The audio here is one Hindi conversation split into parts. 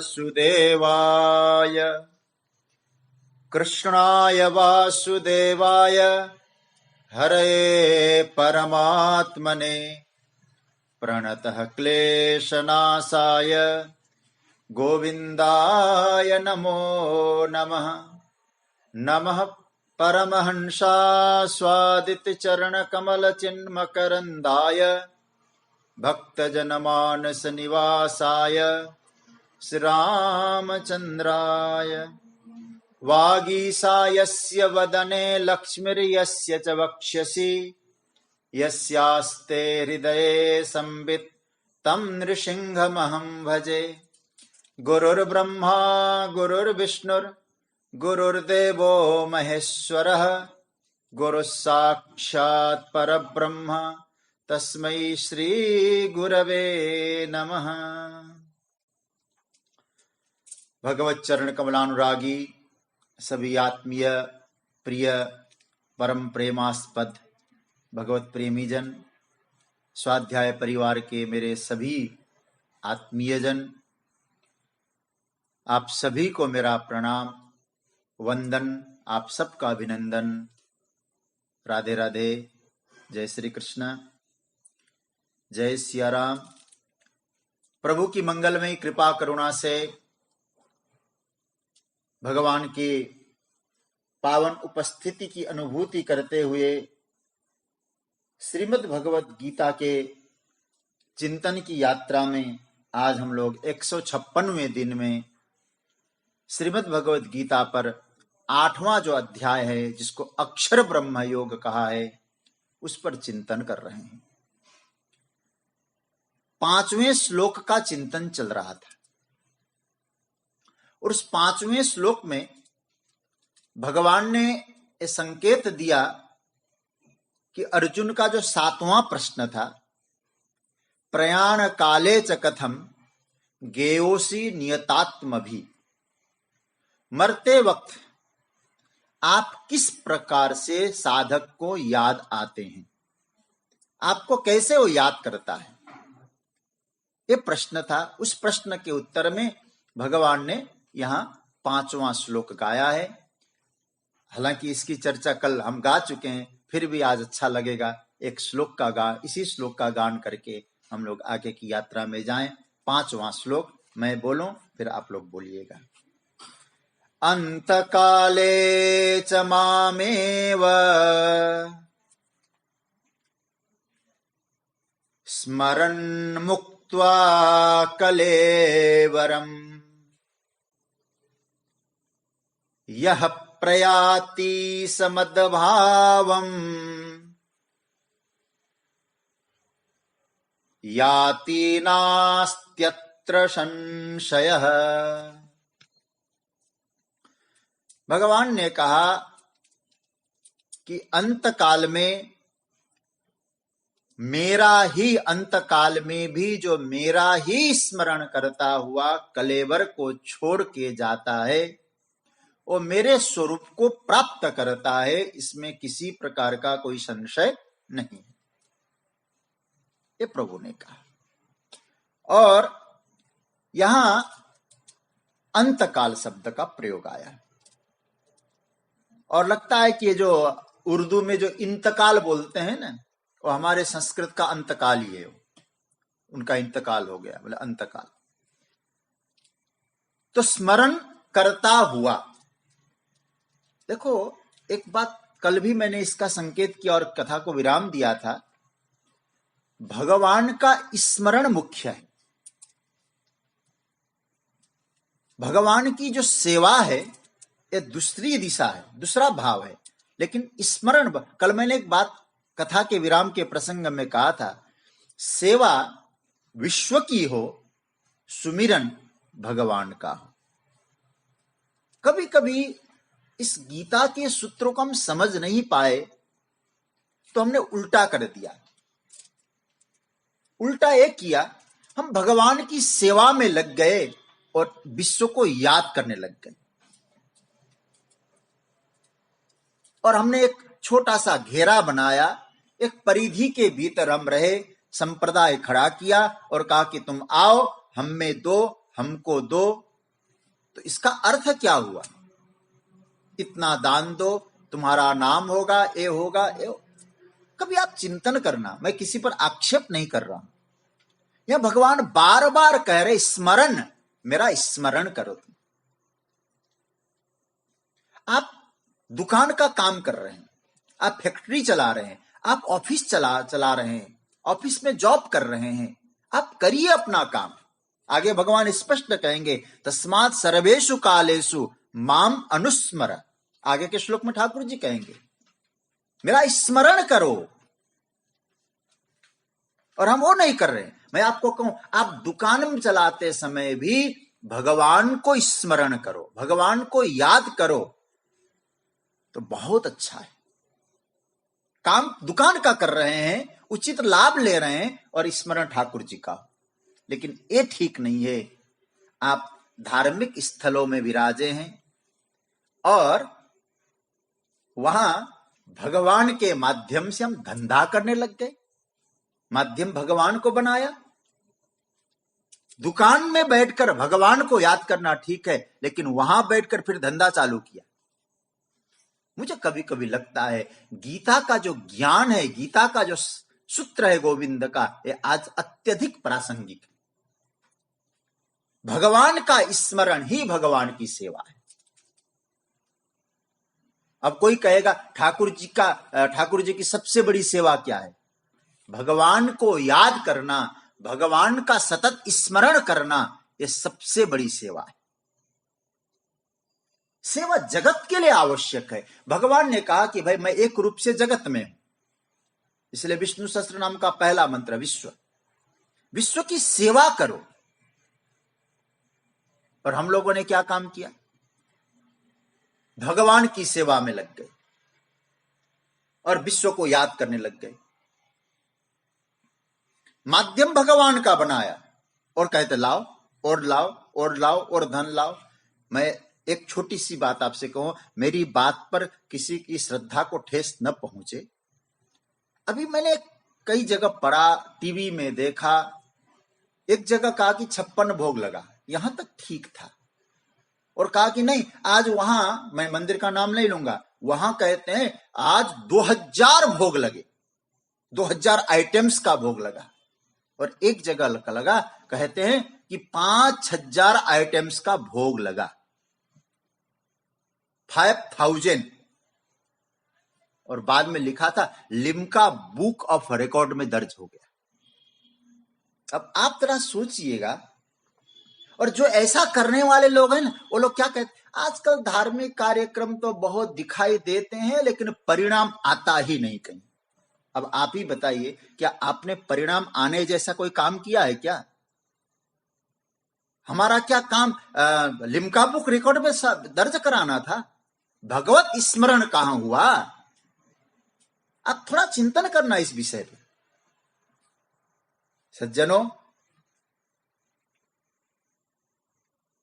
वासुदेवाय कृष्णाय वासुदेवाय हरये परमात्मने प्रणतः क्लेशनाशाय गोविन्दाय नमो नमः। नमः परमहंसास्वादितचरणकमलचिन्मकरन्दाय भक्तजनमानसनिवासाय श्रीरामचन्द्राय। वागीशायस्य वदने लक्ष्मीर्यस्य च वक्ष्यसि यस्यास्ते हृदये संवित् तं नृसिंहमहं भजे। गुरुर्ब्रह्मा गुरुर्विष्णुर् गुरुर्देवो महेश्वरः गुरुः साक्षात् परब्रह्म तस्मै श्री गुरवे नमः। भगवत चरण कमलानुरागी सभी आत्मीय प्रिय परम प्रेमास्पद भगवत प्रेमी जन, स्वाध्याय परिवार के मेरे सभी आत्मीयजन, आप सभी को मेरा प्रणाम वंदन, आप सबका अभिनंदन। राधे राधे। जय श्री कृष्ण, जय सिया राम। प्रभु की मंगलमयी कृपा करुणा से भगवान की पावन उपस्थिति की अनुभूति करते हुए श्रीमद् भगवत गीता के चिंतन की यात्रा में आज हम लोग 156वें दिन में श्रीमद् भगवत गीता पर 8वां जो अध्याय है, जिसको अक्षर ब्रह्म योग कहा है, उस पर चिंतन कर रहे हैं। 5वें श्लोक का चिंतन चल रहा था और उस 5वें श्लोक में भगवान ने ये संकेत दिया कि अर्जुन का जो 7वां प्रश्न था, प्रयाण काले च कथम गेयोसी नियतात्मभि, मरते वक्त आप किस प्रकार से साधक को याद आते हैं, आपको कैसे वो याद करता है, ये प्रश्न था। उस प्रश्न के उत्तर में भगवान ने यहां 5वां श्लोक गाया है। हालांकि इसकी चर्चा कल हम गा चुके हैं, फिर भी आज अच्छा लगेगा एक श्लोक का इसी श्लोक का गान करके हम लोग आगे की यात्रा में जाएं। 5वां श्लोक मैं बोलूं, फिर आप लोग बोलिएगा। अंतकाले च मामेव स्मरन् मुक्त्वा कलेवरम् यः प्रयाति समद्भावम् याति नास्त्यत्र संशयः। भगवान ने कहा कि अंतकाल में मेरा ही, अंतकाल में भी जो मेरा ही स्मरण करता हुआ कलेवर को छोड़ के जाता है, वो मेरे स्वरूप को प्राप्त करता है, इसमें किसी प्रकार का कोई संशय नहीं है, ये प्रभु ने कहा। और यहां अंतकाल शब्द का प्रयोग आया और लगता है कि ये जो उर्दू में जो इंतकाल बोलते हैं ना, वो हमारे संस्कृत का अंतकाल ही है, उनका इंतकाल हो गया, बोले अंतकाल। तो स्मरण करता हुआ, देखो एक बात कल भी मैंने इसका संकेत किया और कथा को विराम दिया था, भगवान का स्मरण मुख्य है। भगवान की जो सेवा है ये दूसरी दिशा है, दूसरा भाव है, लेकिन स्मरण, कल मैंने एक बात कथा के विराम के प्रसंग में कहा था, सेवा विश्व की हो, सुमिरन भगवान का हो। कभी कभी इस गीता के सूत्रों को हम समझ नहीं पाए तो हमने उल्टा कर दिया। उल्टा एक किया, हम भगवान की सेवा में लग गए और विश्व को याद करने लग गए, और हमने एक छोटा सा घेरा बनाया, एक परिधि के भीतर हम रहे, संप्रदाय खड़ा किया और कहा कि तुम आओ, हम में दो, हमको दो, तो इसका अर्थ क्या हुआ? इतना दान दो, तुम्हारा नाम होगा, ये होगा, ये कभी आप चिंतन करना। मैं किसी पर आक्षेप नहीं कर रहा हूं। यह भगवान बार बार कह रहे स्मरण, मेरा स्मरण करो। तुम आप दुकान का काम कर रहे हैं, आप फैक्ट्री चला रहे हैं, आप ऑफिस चला रहे हैं, ऑफिस में जॉब कर रहे हैं, आप करिए अपना काम। आगे भगवान स्पष्ट कहेंगे तस्मात् सर्वेषु कालेषु माम अनुस्मर। आगे के श्लोक में ठाकुर जी कहेंगे मेरा स्मरण करो, और हम वो नहीं कर रहे। मैं आपको कहूं, आप दुकान में चलाते समय भी भगवान को स्मरण करो, भगवान को याद करो, तो बहुत अच्छा है। काम दुकान का कर रहे हैं, उचित लाभ ले रहे हैं, और स्मरण ठाकुर जी का। लेकिन ये ठीक नहीं है। आप धार्मिक स्थलों में विराजे हैं और वहां भगवान के माध्यम से हम धंधा करने लग गए। माध्यम भगवान को बनाया। दुकान में बैठकर भगवान को याद करना ठीक है, लेकिन वहां बैठकर फिर धंधा चालू किया। मुझे कभी कभी लगता है गीता का जो ज्ञान है, गीता का जो सूत्र है गोविंद का, ये आज अत्यधिक प्रासंगिक है। भगवान का स्मरण ही भगवान की सेवा है। अब कोई कहेगा ठाकुर जी की सबसे बड़ी सेवा क्या है? भगवान को याद करना, भगवान का सतत स्मरण करना, यह सबसे बड़ी सेवा है। सेवा जगत के लिए आवश्यक है। भगवान ने कहा कि भाई मैं एक रूप से जगत में हूं, इसलिए विष्णु सहस्त्र नाम का पहला मंत्र विश्व की सेवा करो। और हम लोगों ने क्या काम किया? भगवान की सेवा में लग गए और विश्व को याद करने लग गए। माध्यम भगवान का बनाया और कहते लाओ और लाओ और लाओ और धन लाओ। मैं एक छोटी सी बात आपसे कहूं, मेरी बात पर किसी की श्रद्धा को ठेस न पहुंचे। अभी मैंने कई जगह पढ़ा, टीवी में देखा, एक जगह कहा कि 56 भोग लगा, यहां तक ठीक था। और कहा कि नहीं, आज वहां, मैं मंदिर का नाम नहीं लूंगा, वहां कहते हैं आज 2000 भोग लगे, 2000 आइटम्स का भोग लगा। और एक जगह लगा कहते हैं कि 5000 आइटम्स का भोग लगा, 5000। और बाद में लिखा था लिम्का बुक ऑफ रिकॉर्ड में दर्ज हो गया। अब आप जरा सोचिएगा। और जो ऐसा करने वाले लोग हैं ना, वो लोग क्या कहते हैं, आजकल धार्मिक कार्यक्रम तो बहुत दिखाई देते हैं लेकिन परिणाम आता ही नहीं कहीं। अब आप ही बताइए, क्या आपने परिणाम आने जैसा कोई काम किया है क्या? हमारा क्या काम लिम्का बुक रिकॉर्ड में दर्ज कराना था? भगवत स्मरण कहां हुआ? आप थोड़ा चिंतन करना इस विषय पे। सज्जनों,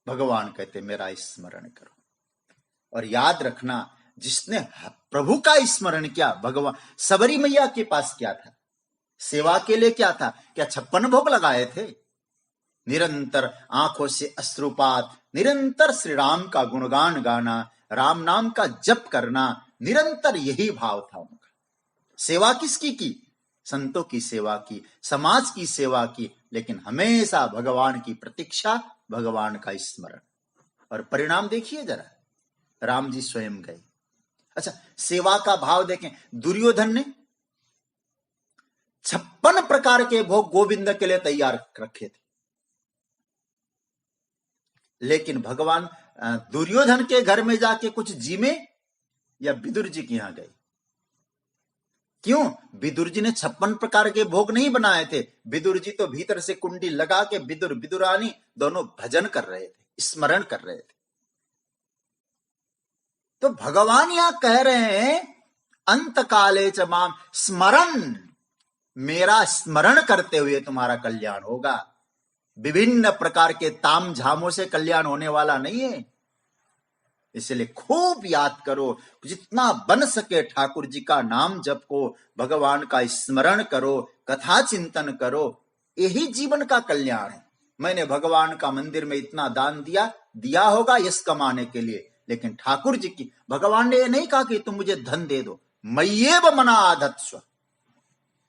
भगवान कहते मेरा स्मरण करो। और याद रखना, जिसने प्रभु का स्मरण किया, भगवान सबरी मैया के पास क्या था? सेवा के लिए क्या था? क्या 56 भोग लगाए थे? निरंतर आंखों से अश्रुपात, निरंतर श्री राम का गुणगान गाना, राम नाम का जप करना, निरंतर यही भाव था उनका। सेवा किसकी की? संतों की सेवा की, समाज की सेवा की, लेकिन हमेशा भगवान की प्रतीक्षा, भगवान का स्मरण। और परिणाम देखिए जरा, राम जी स्वयं गए। अच्छा, सेवा का भाव देखें। दुर्योधन ने 56 प्रकार के भोग गोविंद के लिए तैयार रखे थे, लेकिन भगवान दुर्योधन के घर में जाके कुछ जीमे या विदुर जी के यहां गए? क्यों? विदुर जी ने 56 प्रकार के भोग नहीं बनाए थे। विदुर जी तो भीतर से कुंडी लगा के विदुर विदुरानी दोनों भजन कर रहे थे, स्मरण कर रहे थे। तो भगवान यहां कह रहे हैं अंत काले च माम स्मरण, मेरा स्मरण करते हुए तुम्हारा कल्याण होगा। विभिन्न प्रकार के ताम झामों से कल्याण होने वाला नहीं है। इसलिए खूब याद करो, जितना बन सके ठाकुर जी का नाम जपो, भगवान का स्मरण करो, कथा चिंतन करो, यही जीवन का कल्याण है। मैंने भगवान का मंदिर में इतना दान दिया, दिया होगा यश कमाने के लिए, लेकिन ठाकुर जी की, भगवान ने ये नहीं कहा कि तुम मुझे धन दे दो, मय्येव मना आधत्स्व,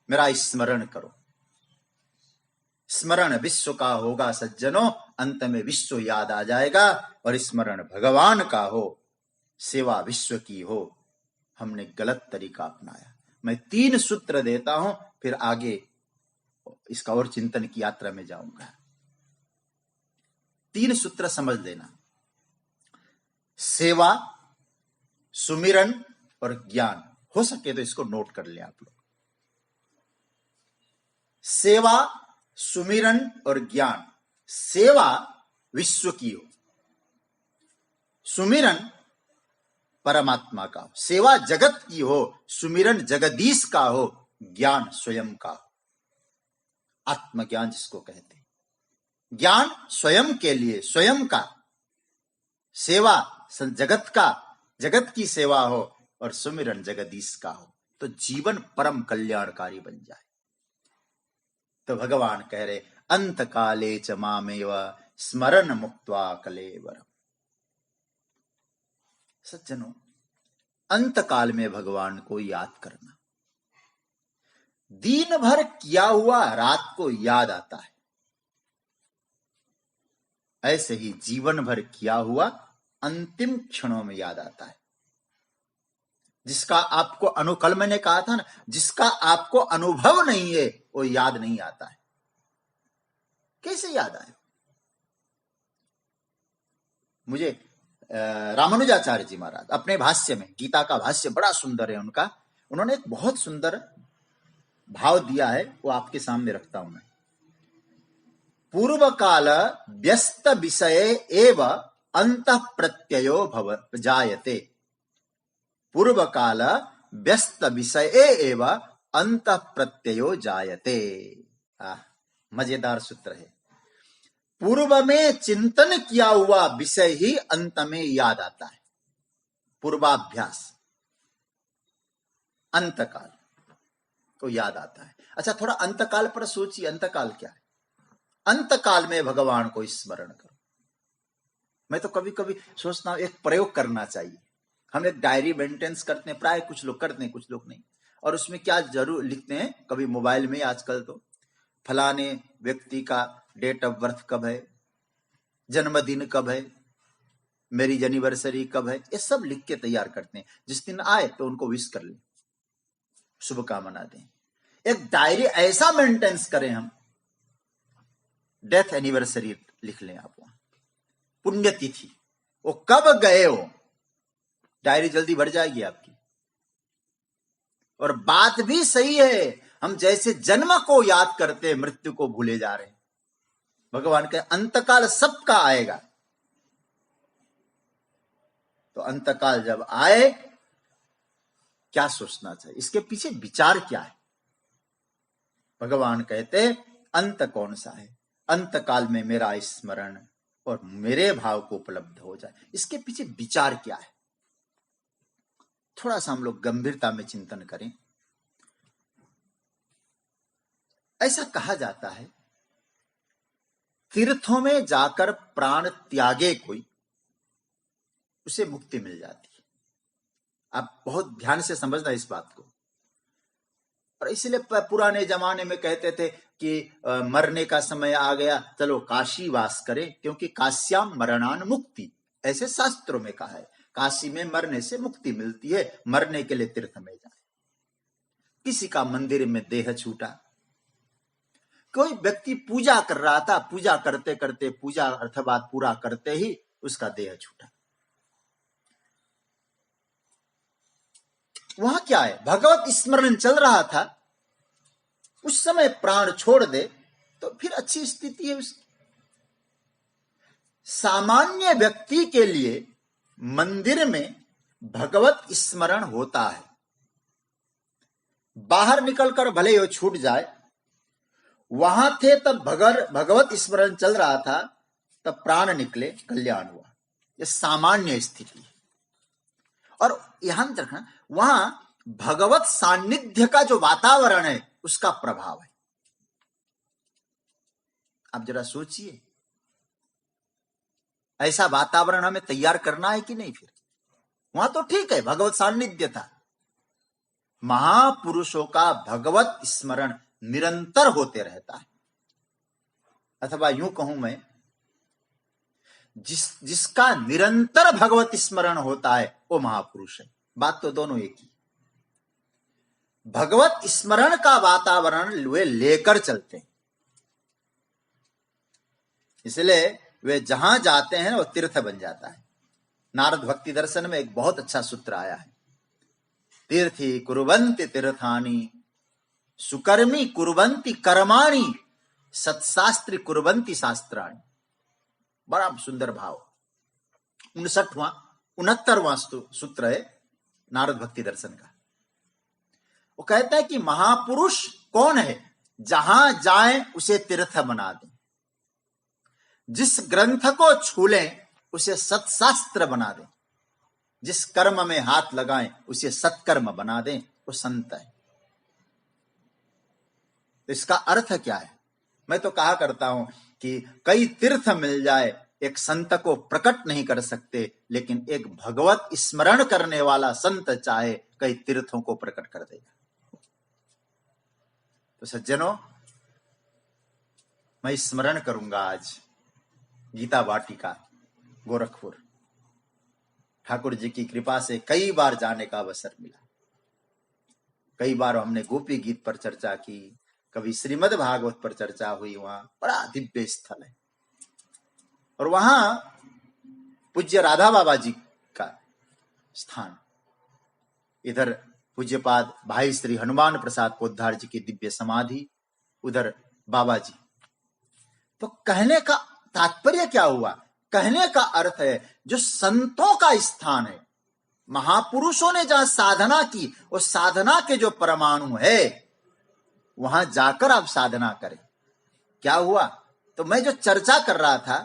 मेरा स्मरण करो। स्मरण विश्व का होगा सज्जनों, अंत में विश्व याद आ जाएगा, और स्मरण भगवान का हो, सेवा विश्व की हो। हमने गलत तरीका अपनाया। मैं 3 सूत्र देता हूं, फिर आगे इसका और चिंतन की यात्रा में जाऊंगा। 3 सूत्र समझ लेना, सेवा, सुमिरन और ज्ञान। हो सके तो इसको नोट कर ले आप लोग। सेवा, सुमिरन और ज्ञान। सेवा विश्व की हो, सुमिरन परमात्मा का हो। सेवा जगत की हो, सुमिरन जगदीश का हो, ज्ञान स्वयं का हो। आत्मज्ञान जिसको कहते हैं, ज्ञान स्वयं के लिए, स्वयं का। सेवा जगत का, जगत की सेवा हो, और सुमिरन जगदीश का हो, तो जीवन परम कल्याणकारी बन जाए। तो भगवान कह रहे, अंत काले च मामेव स्मरण मुक्त्वा कलेवरम। सज्जनों, अंत काल में भगवान को याद करना। दिन भर किया हुआ रात को याद आता है, ऐसे ही जीवन भर किया हुआ अंतिम क्षणों में याद आता है। जिसका आपको कल मैंने कहा था ना, जिसका आपको अनुभव नहीं है वो याद नहीं आता है। कैसे याद आए? मुझे रामानुजाचार्य जी महाराज अपने भाष्य में, गीता का भाष्य बड़ा सुंदर है उनका, उन्होंने एक बहुत सुंदर भाव दिया है, वो आपके सामने रखता हूं मैं। पूर्व काल व्यस्त विषय एव अंतः प्रत्ययो भव जायते। पूर्व काल व्यस्त विषय एव अंतः प्रत्ययो जायते। मजेदार सूत्र है। पूर्व में चिंतन किया हुआ विषय ही अंत में याद आता है। पूर्वाभ्यास, अंतकाल को याद आता है। अच्छा, थोड़ा अंतकाल पर सोचिए, अंतकाल क्या है? अंतकाल में भगवान को स्मरण करो। मैं तो कभी कभी सोचता हूं एक प्रयोग करना चाहिए। हम एक डायरी मेंटेनेंस करते हैं, प्राय कुछ लोग करते हैं, कुछ लोग नहीं। और उसमें क्या जरूर लिखते हैं, कभी मोबाइल में, आजकल तो फलाने व्यक्ति का डेट ऑफ बर्थ कब है, जन्मदिन कब है, मैरिज एनिवर्सरी कब है, ये सब लिख के तैयार करते हैं। जिस दिन आए तो उनको विश कर लें, शुभकामना दें। एक डायरी ऐसा मेंटेनेंस करें हम, डेथ एनिवर्सरी लिख लें आप वहां, पुण्यतिथि, वो कब गए हो, डायरी जल्दी भर जाएगी आपकी। और बात भी सही है, हम जैसे जन्म को याद करते मृत्यु को भूले जा रहे हैं। भगवान के अंतकाल सबका आएगा, तो अंतकाल जब आए क्या सोचना चाहिए, इसके पीछे विचार क्या है? भगवान कहते अंत कौन सा है? अंतकाल में मेरा स्मरण और मेरे भाव को उपलब्ध हो जाए, इसके पीछे विचार क्या है? थोड़ा सा हम लोग गंभीरता में चिंतन करें। ऐसा कहा जाता है, तीर्थों में जाकर प्राण त्यागे कोई, उसे मुक्ति मिल जाती है। आप बहुत ध्यान से समझना इस बात को। और इसलिए पुराने जमाने में कहते थे कि मरने का समय आ गया, चलो काशी वास करें, क्योंकि काश्याम मरणान मुक्ति, ऐसे शास्त्रों में कहा है। काशी में मरने से मुक्ति मिलती है, मरने के लिए तीर्थ में जाए। किसी का मंदिर में देह छूटा, कोई व्यक्ति पूजा कर रहा था, पूजा करते करते, पूजा अर्थात पूरा करते ही उसका देह छूटा। वहां क्या है? भगवत स्मरण चल रहा था, उस समय प्राण छोड़ दे तो फिर अच्छी स्थिति है उसकी। सामान्य व्यक्ति के लिए मंदिर में भगवत स्मरण होता है, बाहर निकलकर भले वो छूट जाए। वहां थे तब भगवत स्मरण चल रहा था, तब प्राण निकले, कल्याण हुआ। यह सामान्य स्थिति है। और यहां रखना, वहां भगवत सान्निध्य का जो वातावरण है उसका प्रभाव है। आप जरा सोचिए, ऐसा वातावरण हमें तैयार करना है कि नहीं? फिर वहां तो ठीक है, भगवत सान्निध्य था। महापुरुषों का भगवत स्मरण निरंतर होते रहता है, अथवा यूं कहूं मैं, जिसका निरंतर भगवत स्मरण होता है वो महापुरुष है। बात तो दोनों एक ही। भगवत स्मरण का वातावरण वे लेकर चलते हैं, इसलिए वे जहां जाते हैं वो तीर्थ बन जाता है। नारद भक्ति दर्शन में एक बहुत अच्छा सूत्र आया है, तीर्थी कुर्वन्ति तीर्थानि सुकर्मी कुर्वन्ति कर्माणि सत्शास्त्री कुर्वन्ति शास्त्राणि। बड़ा सुंदर भाव। 69वां सूत्र है नारद भक्ति दर्शन का। वो कहता है कि महापुरुष कौन है? जहां जाएं उसे तीर्थ बना दें, जिस ग्रंथ को छू लें उसे सत्शास्त्र बना दें, जिस कर्म में हाथ लगाएं उसे सत्कर्म बना दें, वो संत है। तो इसका अर्थ क्या है? मैं तो कहा करता हूं कि कई तीर्थ मिल जाए, एक संत को प्रकट नहीं कर सकते, लेकिन एक भगवत स्मरण करने वाला संत चाहे कई तीर्थों को प्रकट कर देगा। तो सज्जनों, मैं स्मरण करूंगा आज गीता वाटिका गोरखपुर। ठाकुर जी की कृपा से कई बार जाने का अवसर मिला। कई बार हमने गोपी गीत पर चर्चा की, कभी श्रीमद् भागवत पर चर्चा हुई। वहां बड़ा दिव्य स्थल है, और वहां पूज्य राधा बाबा जी का स्थान, इधर पूज्यपाद भाई श्री हनुमान प्रसाद पोद्दार जी की दिव्य समाधि, उधर बाबा जी। तो कहने का तात्पर्य क्या हुआ? कहने का अर्थ है जो संतों का स्थान है, महापुरुषों ने जहां साधना की, वो साधना के जो परमाणु है वहां जाकर आप साधना करें। क्या हुआ? तो मैं जो चर्चा कर रहा था,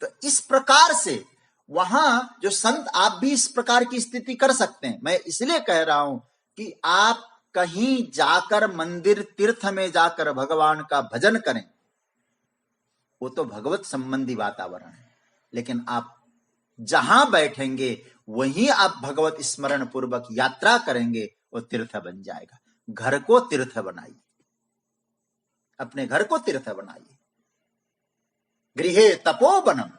तो इस प्रकार से वहां जो संत, आप भी इस प्रकार की स्थिति कर सकते हैं। मैं इसलिए कह रहा हूं कि आप कहीं जाकर मंदिर तीर्थ में जाकर भगवान का भजन करें, वो तो भगवत संबंधी वातावरण है, लेकिन आप जहां बैठेंगे वहीं आप भगवत स्मरण पूर्वक यात्रा करेंगे, वो तीर्थ बन जाएगा। घर को तीर्थ बनाइए, अपने घर को तीर्थ बनाइए। गृहे तपोवनम,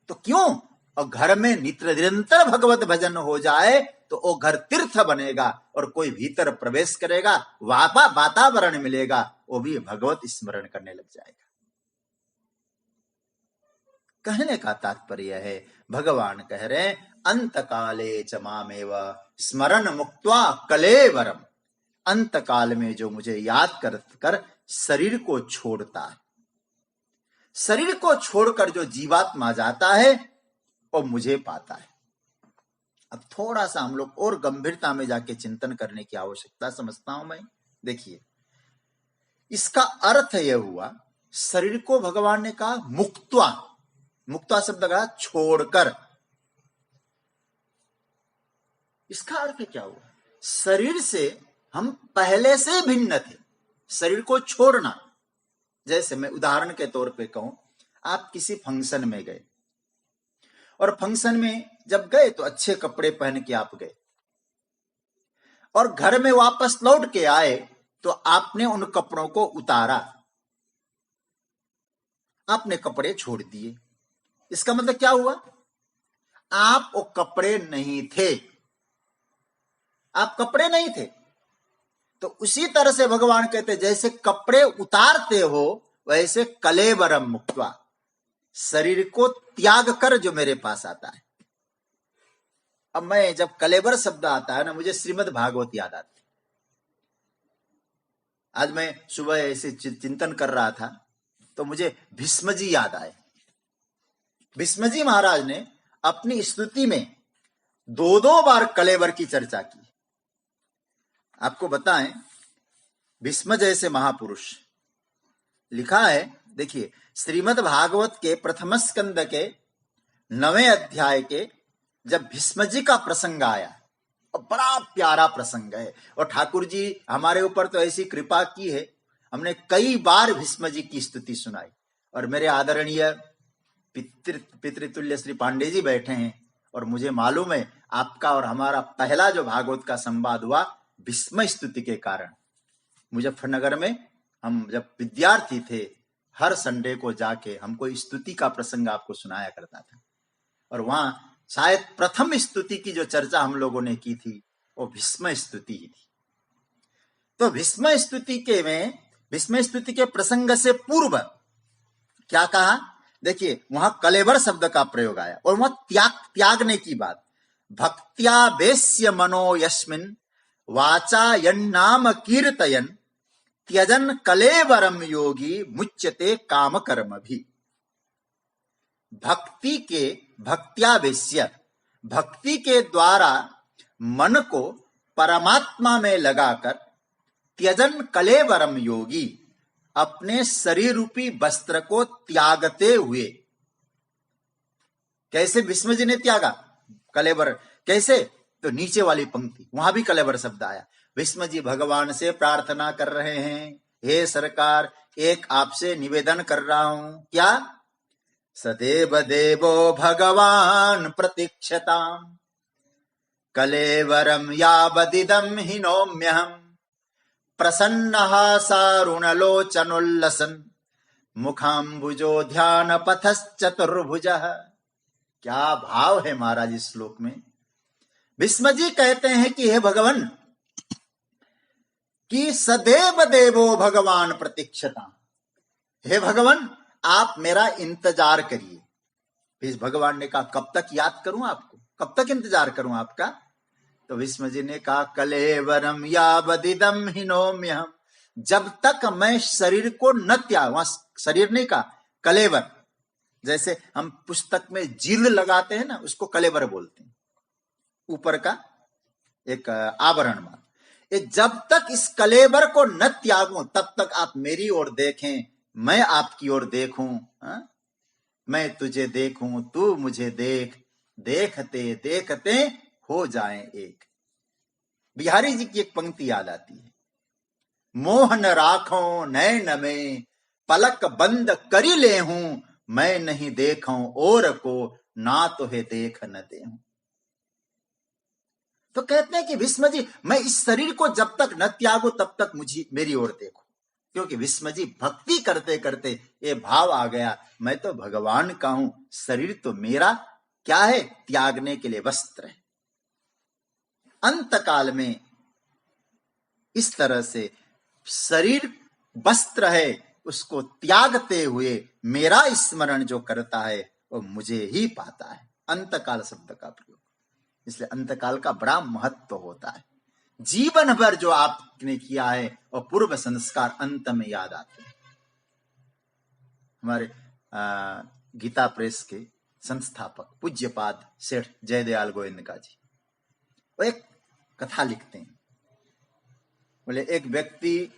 तो क्यों? और घर में निरंतर भगवत भजन हो जाए तो वो घर तीर्थ बनेगा, और कोई भीतर प्रवेश करेगा, वातावरण मिलेगा, वो भी भगवत स्मरण करने लग जाएगा। कहने का तात्पर्य है, भगवान कह रहे हैं, अंत काले च मामेव स्मरण मुक्त्वा कलेवरम। अंत काल में जो मुझे याद कर शरीर को छोड़ता है, शरीर को छोड़कर जो जीवात्मा जाता है वो मुझे पाता है। अब थोड़ा सा हम लोग और गंभीरता में जाके चिंतन करने की आवश्यकता समझता हूं मैं। देखिए, इसका अर्थ यह हुआ, शरीर को भगवान ने कहा मुक्त्वा, मुक्त्वा शब्द का छोड़कर। इसका अर्थ क्या हुआ? शरीर से हम पहले से भिन्न थे, शरीर को छोड़ना। जैसे मैं उदाहरण के तौर पे कहूं, आप किसी फंक्शन में गए, और फंक्शन में जब गए तो अच्छे कपड़े पहन के आप गए, और घर में वापस लौट के आए तो आपने उन कपड़ों को उतारा, आपने कपड़े छोड़ दिए। इसका मतलब क्या हुआ? आप वो कपड़े नहीं थे, आप कपड़े नहीं थे। तो उसी तरह से भगवान कहते, जैसे कपड़े उतारते हो वैसे कलेवरम मुक्त्वा, शरीर को त्याग कर जो मेरे पास आता है। अब मैं जब कलेवर शब्द आता है ना, मुझे श्रीमद् भागवत याद आती है। आज मैं सुबह ऐसे चिंतन कर रहा था तो मुझे भीष्म जी याद आए। भीष्म जी महाराज ने अपनी स्तुति में 2 बार कलेवर की चर्चा की। आपको बताएं, भीष्म जैसे महापुरुष, लिखा है, देखिए, श्रीमद् भागवत के प्रथम स्कंद के 9वें अध्याय के जब भीष्म जी का प्रसंग आया, और बड़ा प्यारा प्रसंग है, और ठाकुर जी हमारे ऊपर तो ऐसी कृपा की है, हमने कई बार भीष्म जी की स्तुति सुनाई। और मेरे आदरणीय पितृतुल्य श्री पांडे जी बैठे हैं, और मुझे मालूम है आपका और हमारा पहला जो भागवत का संवाद हुआ विस्मय स्तुति के कारण। मुजफ्फरनगर में हम जब विद्यार्थी थे, हर संडे को जाके हमको स्तुति का प्रसंग आपको सुनाया करता था, और वहां शायद प्रथम स्तुति की जो चर्चा हम लोगों ने की थी वो विस्मय स्तुति ही थी। तो विस्मय स्तुति के प्रसंग से पूर्व क्या कहा, देखिए वहां कलेवर शब्द का प्रयोग आया, और वहां त्यागने की बात, भक्त्या वेश्य मनो यस्मिन् वाचा यन्नाम कीर्तयन् त्यजन कलेवरम योगी मुच्यते काम कर्म भी। भक्ति के द्वारा मन को परमात्मा में लगाकर त्यजन कलेवरम योगी, अपने शरीर रूपी वस्त्र को त्यागते हुए। कैसे भीष्म जी ने त्यागा कलेवर, कैसे, तो नीचे वाली पंक्ति वहां भी कलेवर शब्द आया। भीष्म जी भगवान से प्रार्थना कर रहे हैं, हे सरकार एक आपसे निवेदन कर रहा हूं, क्या, सदैव देवो भगवान प्रतीक्षताम कलेवरम यावदिदं हि नौम्यहम् प्रसन्नः सारुणलोचनोल्लसन् मुखाम्बुजो ध्यान पथश्चतुर्भुजः। क्या भाव है महाराज इस श्लोक में। भीष्म जी कहते हैं कि हे भगवान, कि सदैव देवो भगवान प्रतीक्षता, हे भगवान आप मेरा इंतजार करिए। फिर भगवान ने कहा कब तक याद करूं आपको, कब तक इंतजार करूं आपका। तो भीष्म जी ने कहा कलेवरम यावदिदं हि नौम्यहम्, जब तक मैं शरीर को न त्याग, वहां शरीर नहीं कहा कलेवर, जैसे हम पुस्तक में जीर्ण लगाते हैं ना, उसको कलेवर बोलते हैं, ऊपर का एक आवरण में। ये जब तक इस कलेवर को न त्यागूं तब तक आप मेरी ओर देखें, मैं आपकी ओर देखूं, मैं तुझे देखूं तू मुझे देख, देखते देखते हो जाएं एक। बिहारी जी की एक पंक्ति याद आती है, मोहन राखो नैन में पलक बंद करी ले हूं, मैं नहीं देखूं और को ना तो है देख न दे हूं। तो कहते हैं कि भीष्म जी मैं इस शरीर को जब तक न त्यागू तब तक मुझे मेरी ओर देखो, क्योंकि भीष्म जी भक्ति करते करते ये भाव आ गया, मैं तो भगवान का हूं, शरीर तो मेरा क्या है, त्यागने के लिए वस्त्र है। अंत काल में इस तरह से शरीर वस्त्र है, उसको त्यागते हुए मेरा स्मरण जो करता है वो मुझे ही पाता है। अंतकाल शब्द का प्रयोग, इसलिए अंतकाल का बड़ा महत्व होता है। जीवन भर जो आपने किया है और पूर्व संस्कार अंत में याद आते हैं। हमारे गीता प्रेस के संस्थापक पूज्यपाद सेठ जयदयाल गोविंदका जी, वो एक कथा लिखते हैं। बोले एक व्यक्ति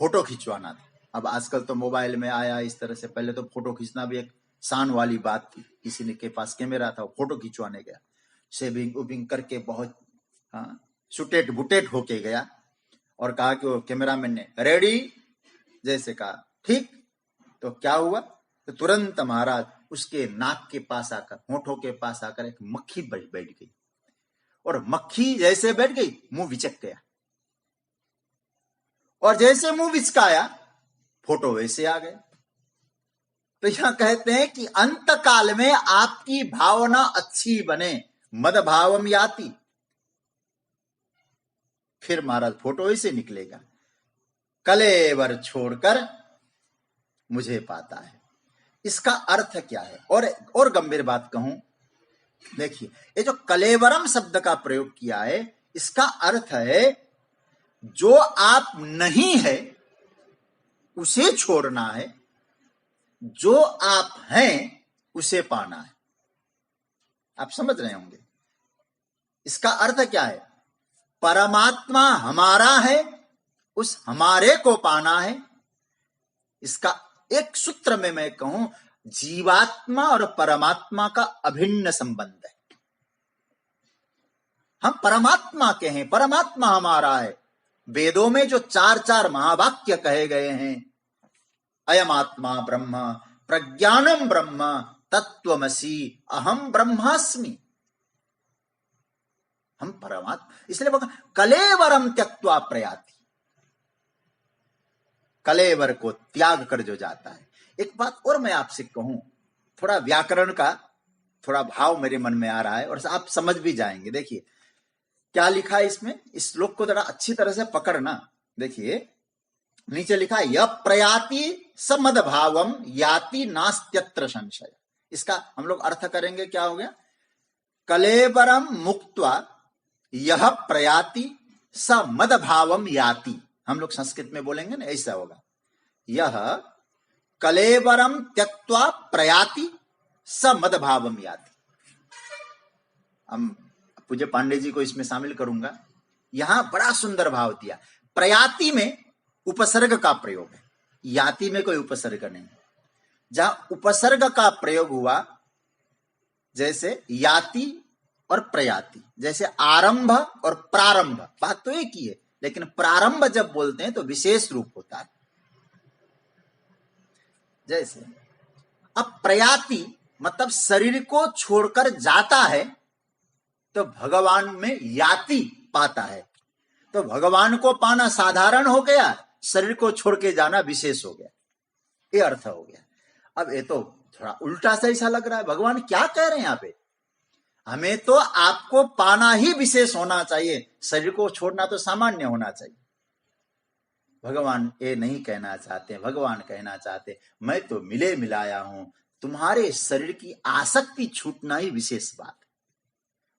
फोटो खिंचवाना था। अब आजकल तो मोबाइल में आया इस तरह से, पहले तो फोटो खींचना भी एक शान वाली बात थी। किसी ने के पास कैमरा था, वो फोटो खिंचवाने गया, शेविंग उबिंग करके बहुत सुटेट बुटेट होके गया, और कहा कि वो कैमरामैन ने रेडी जैसे कहा, ठीक। तो क्या हुआ, तो तुरंत महाराज उसके नाक के पास आकर, होठों के पास आकर एक मक्खी बैठ गई, और मक्खी जैसे बैठ गई मुंह विचक गया, और जैसे मुंह विचकाया फोटो वैसे आ गया। तो यहां कहते हैं कि अंत काल में आपकी भावना अच्छी बने, मद भावम याति, फिर महाराज फोटो ऐसे निकलेगा, कलेवर छोड़कर मुझे पाता है। इसका अर्थ क्या है, और गंभीर बात कहूं, देखिए ये जो कलेवरम शब्द का प्रयोग किया है, इसका अर्थ है जो आप नहीं है उसे छोड़ना है, जो आप हैं उसे पाना है। आप समझ रहे होंगे इसका अर्थ क्या है। परमात्मा हमारा है, उस हमारे को पाना है। इसका एक सूत्र में मैं कहूं, जीवात्मा और परमात्मा का अभिन्न संबंध है। हम परमात्मा के हैं, परमात्मा हमारा है। वेदों में जो चार महावाक्य कहे गए हैं, अयम आत्मा ब्रह्म, प्रज्ञानम ब्रह्म तत्वमसि अहम ब्रह्मास्मि। हम परमात्मा, इसलिए बोला कलेवरम त्यक्त्वा प्रयाति, कलेवर को त्याग कर जो जाता है। एक बात और मैं आपसे कहूं, थोड़ा व्याकरण का थोड़ा भाव मेरे मन में आ रहा है और आप समझ भी जाएंगे। देखिए क्या लिखा है इसमें, इस श्लोक को जरा अच्छी तरह से पकड़ना। देखिए नीचे लिखा है य प्रयाति स मद भावम याति नास्त्यत्र संशय। इसका हम लोग अर्थ करेंगे, क्या हो गया, कलेवरम मुक्त्वा यह प्रयाति स मद भावम याति। हम लोग संस्कृत में बोलेंगे ना, ऐसा होगा, यह कलेवरम त्यक्त्वा प्रयाति स मद भावम याति। हम पूज्य पांडे जी को इसमें शामिल करूंगा। यहां बड़ा सुंदर भाव दिया। प्रयाति में उपसर्ग का प्रयोग है, याति में कोई उपसर्ग नहीं। जहां उपसर्ग का प्रयोग हुआ, जैसे याति और प्रयाति, जैसे आरंभ और प्रारंभ, बात तो एक ही है, लेकिन प्रारंभ जब बोलते हैं तो विशेष रूप होता है। जैसे अब प्रयाति मतलब शरीर को छोड़कर जाता है, तो भगवान में याति पाता है। तो भगवान को पाना साधारण हो गया, शरीर को छोड़ के जाना विशेष हो गया, ये अर्थ हो गया। अब ये तो थोड़ा उल्टा सा ऐसा लग रहा है, भगवान क्या कह रहे हैं यहाँ पे, हमें तो आपको पाना ही विशेष होना चाहिए, शरीर को छोड़ना तो सामान्य होना चाहिए। भगवान ये नहीं कहना चाहते, भगवान कहना चाहते मैं तो मिले मिलाया हूं, तुम्हारे शरीर की आसक्ति छूटना ही विशेष बात है।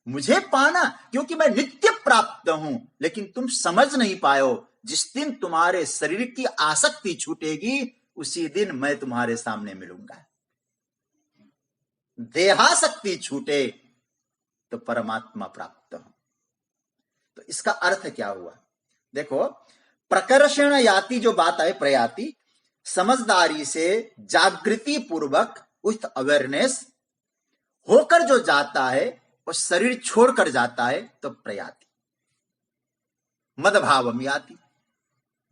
मुझे पाना क्योंकि मैं नित्य प्राप्त हूं, लेकिन तुम समझ नहीं पायो, जिस दिन तुम्हारे शरीर की आसक्ति छूटेगी उसी दिन मैं तुम्हारे सामने मिलूंगा। देहासक्ति छूटे तो परमात्मा प्राप्त हो। तो इसका अर्थ क्या हुआ, देखो प्रकर्षण याति जो बात है, प्रयाति समझदारी से जागृति पूर्वक उस अवेयरनेस होकर जो जाता है और शरीर छोड़कर जाता है तो प्रयाति। मदभावम याति,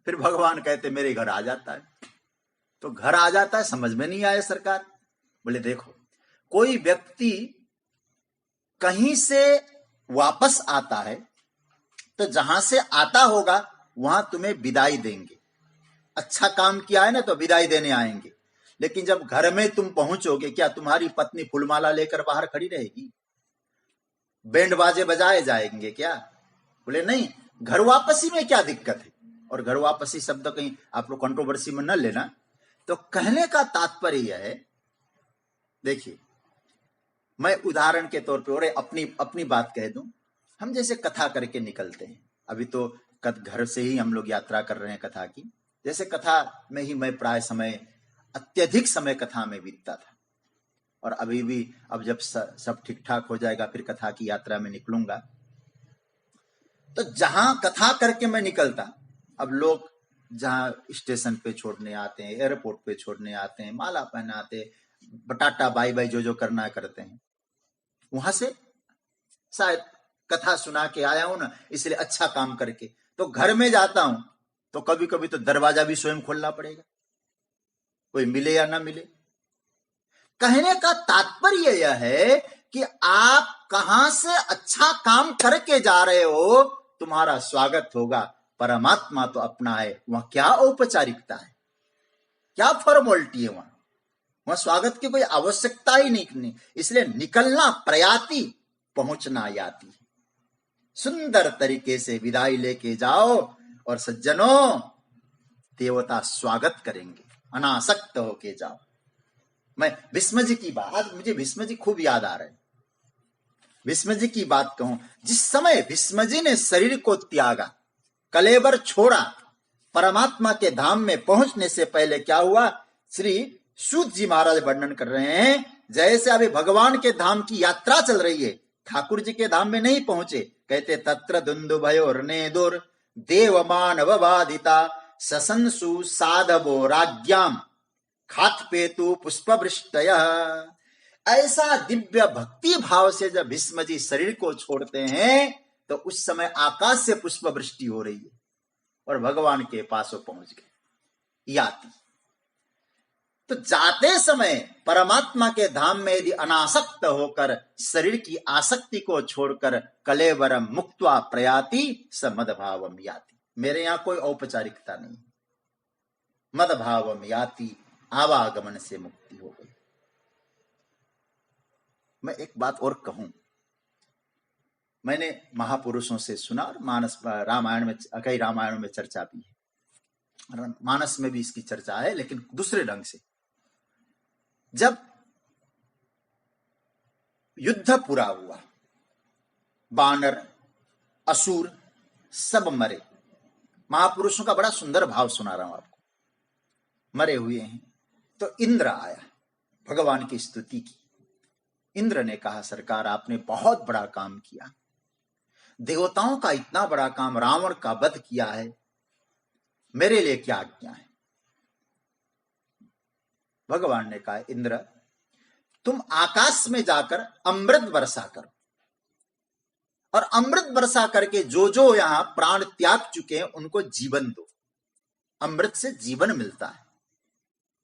फिर भगवान कहते मेरे घर आ जाता है। तो घर आ जाता है, समझ में नहीं आया सरकार। बोले देखो कोई व्यक्ति कहीं से वापस आता है तो जहां से आता होगा वहां तुम्हें विदाई देंगे। अच्छा काम किया है ना तो विदाई देने आएंगे, लेकिन जब घर में तुम पहुंचोगे, क्या तुम्हारी पत्नी फूलमाला लेकर बाहर खड़ी रहेगी, बैंड बाजे बजाए जाएंगे क्या? बोले नहीं, घर वापसी में क्या दिक्कत है। और घर वापसी शब्द कहीं आप लोग कंट्रोवर्सी में न लेना। तो कहने का तात्पर्य यह है, देखिए मैं उदाहरण के तौर पे और अपनी बात कह दूं। हम जैसे कथा करके निकलते हैं, अभी तो घर से ही हम लोग यात्रा कर रहे हैं कथा की। जैसे कथा में ही मैं प्राय समय, अत्यधिक समय कथा में बीतता था, और अभी भी अब जब सब ठीक ठाक हो जाएगा फिर कथा की यात्रा में निकलूंगा। तो जहां कथा करके मैं निकलता, अब लोग जहां स्टेशन पे छोड़ने आते हैं, एयरपोर्ट पे छोड़ने आते हैं, माला पहनाते, बटाटा बाई बाई जो जो करना करते हैं, वहां से शायद कथा सुना के आया हूं ना, इसलिए अच्छा काम करके तो घर में जाता हूं तो कभी कभी तो दरवाजा भी स्वयं खोलना पड़ेगा, कोई मिले या ना मिले। कहने का तात्पर्य यह है कि आप कहां से अच्छा काम करके जा रहे हो, तुम्हारा स्वागत होगा। परमात्मा तो अपना है, वहां क्या औपचारिकता है, क्या फॉर्मेलिटी है, वहां स्वागत की कोई आवश्यकता ही नहीं। इसलिए निकलना प्रयाति, पहुंचना याति। सुंदर तरीके से विदाई लेके जाओ और सज्जनों देवता स्वागत करेंगे, अनासक्त होके जाओ। मैं भीष्म जी की बात, मुझे भीष्म जी खूब याद आ रहे हैं। भीष्म जी की बात कहूं, जिस समय भीष्म जी ने शरीर को त्यागा, कलेवर छोड़ा, परमात्मा के धाम में पहुंचने से पहले क्या हुआ, श्री सूत जी महाराज वर्णन कर रहे हैं। जैसे अभी भगवान के धाम की यात्रा चल रही है, ठाकुर जी के धाम में नहीं पहुंचे, कहते तत्र दुंदुभयोर्नेदुर देवमानव बाधिता ससंसु साधवो राज्ञाम खात्पेतु पुष्पवृष्टयः। ऐसा दिव्य भक्ति भाव से जब भीष्म जी शरीर को छोड़ते हैं तो उस समय आकाश से पुष्प वृष्टि हो रही है और भगवान के पास वो पहुंच गए। याति तो जाते समय परमात्मा के धाम में यदि अनासक्त होकर शरीर की आसक्ति को छोड़कर कलेवरम मुक्त्वा प्रयाति स मदभावम याति। मेरे यहां कोई औपचारिकता नहीं, मदभावम याति, आवागमन से मुक्ति हो गई। मैं एक बात और कहूं, मैंने महापुरुषों से सुना और मानस रामायण में, कई रामायणों में चर्चा भी है, मानस में भी इसकी चर्चा है, लेकिन दूसरे ढंग से। जब युद्ध पूरा हुआ, बानर असुर सब मरे, महापुरुषों का बड़ा सुंदर भाव सुना रहा हूं आपको, मरे हुए हैं। तो इंद्र आया, भगवान की स्तुति की। इंद्र ने कहा, सरकार आपने बहुत बड़ा काम किया, देवताओं का इतना बड़ा काम, रावण का वध किया है, मेरे लिए क्या आज्ञा है? भगवान ने कहा, इंद्र तुम आकाश में जाकर अमृत वर्षा करो, और अमृत वर्षा करके जो जो यहां प्राण त्याग चुके हैं उनको जीवन दो। अमृत से जीवन मिलता है,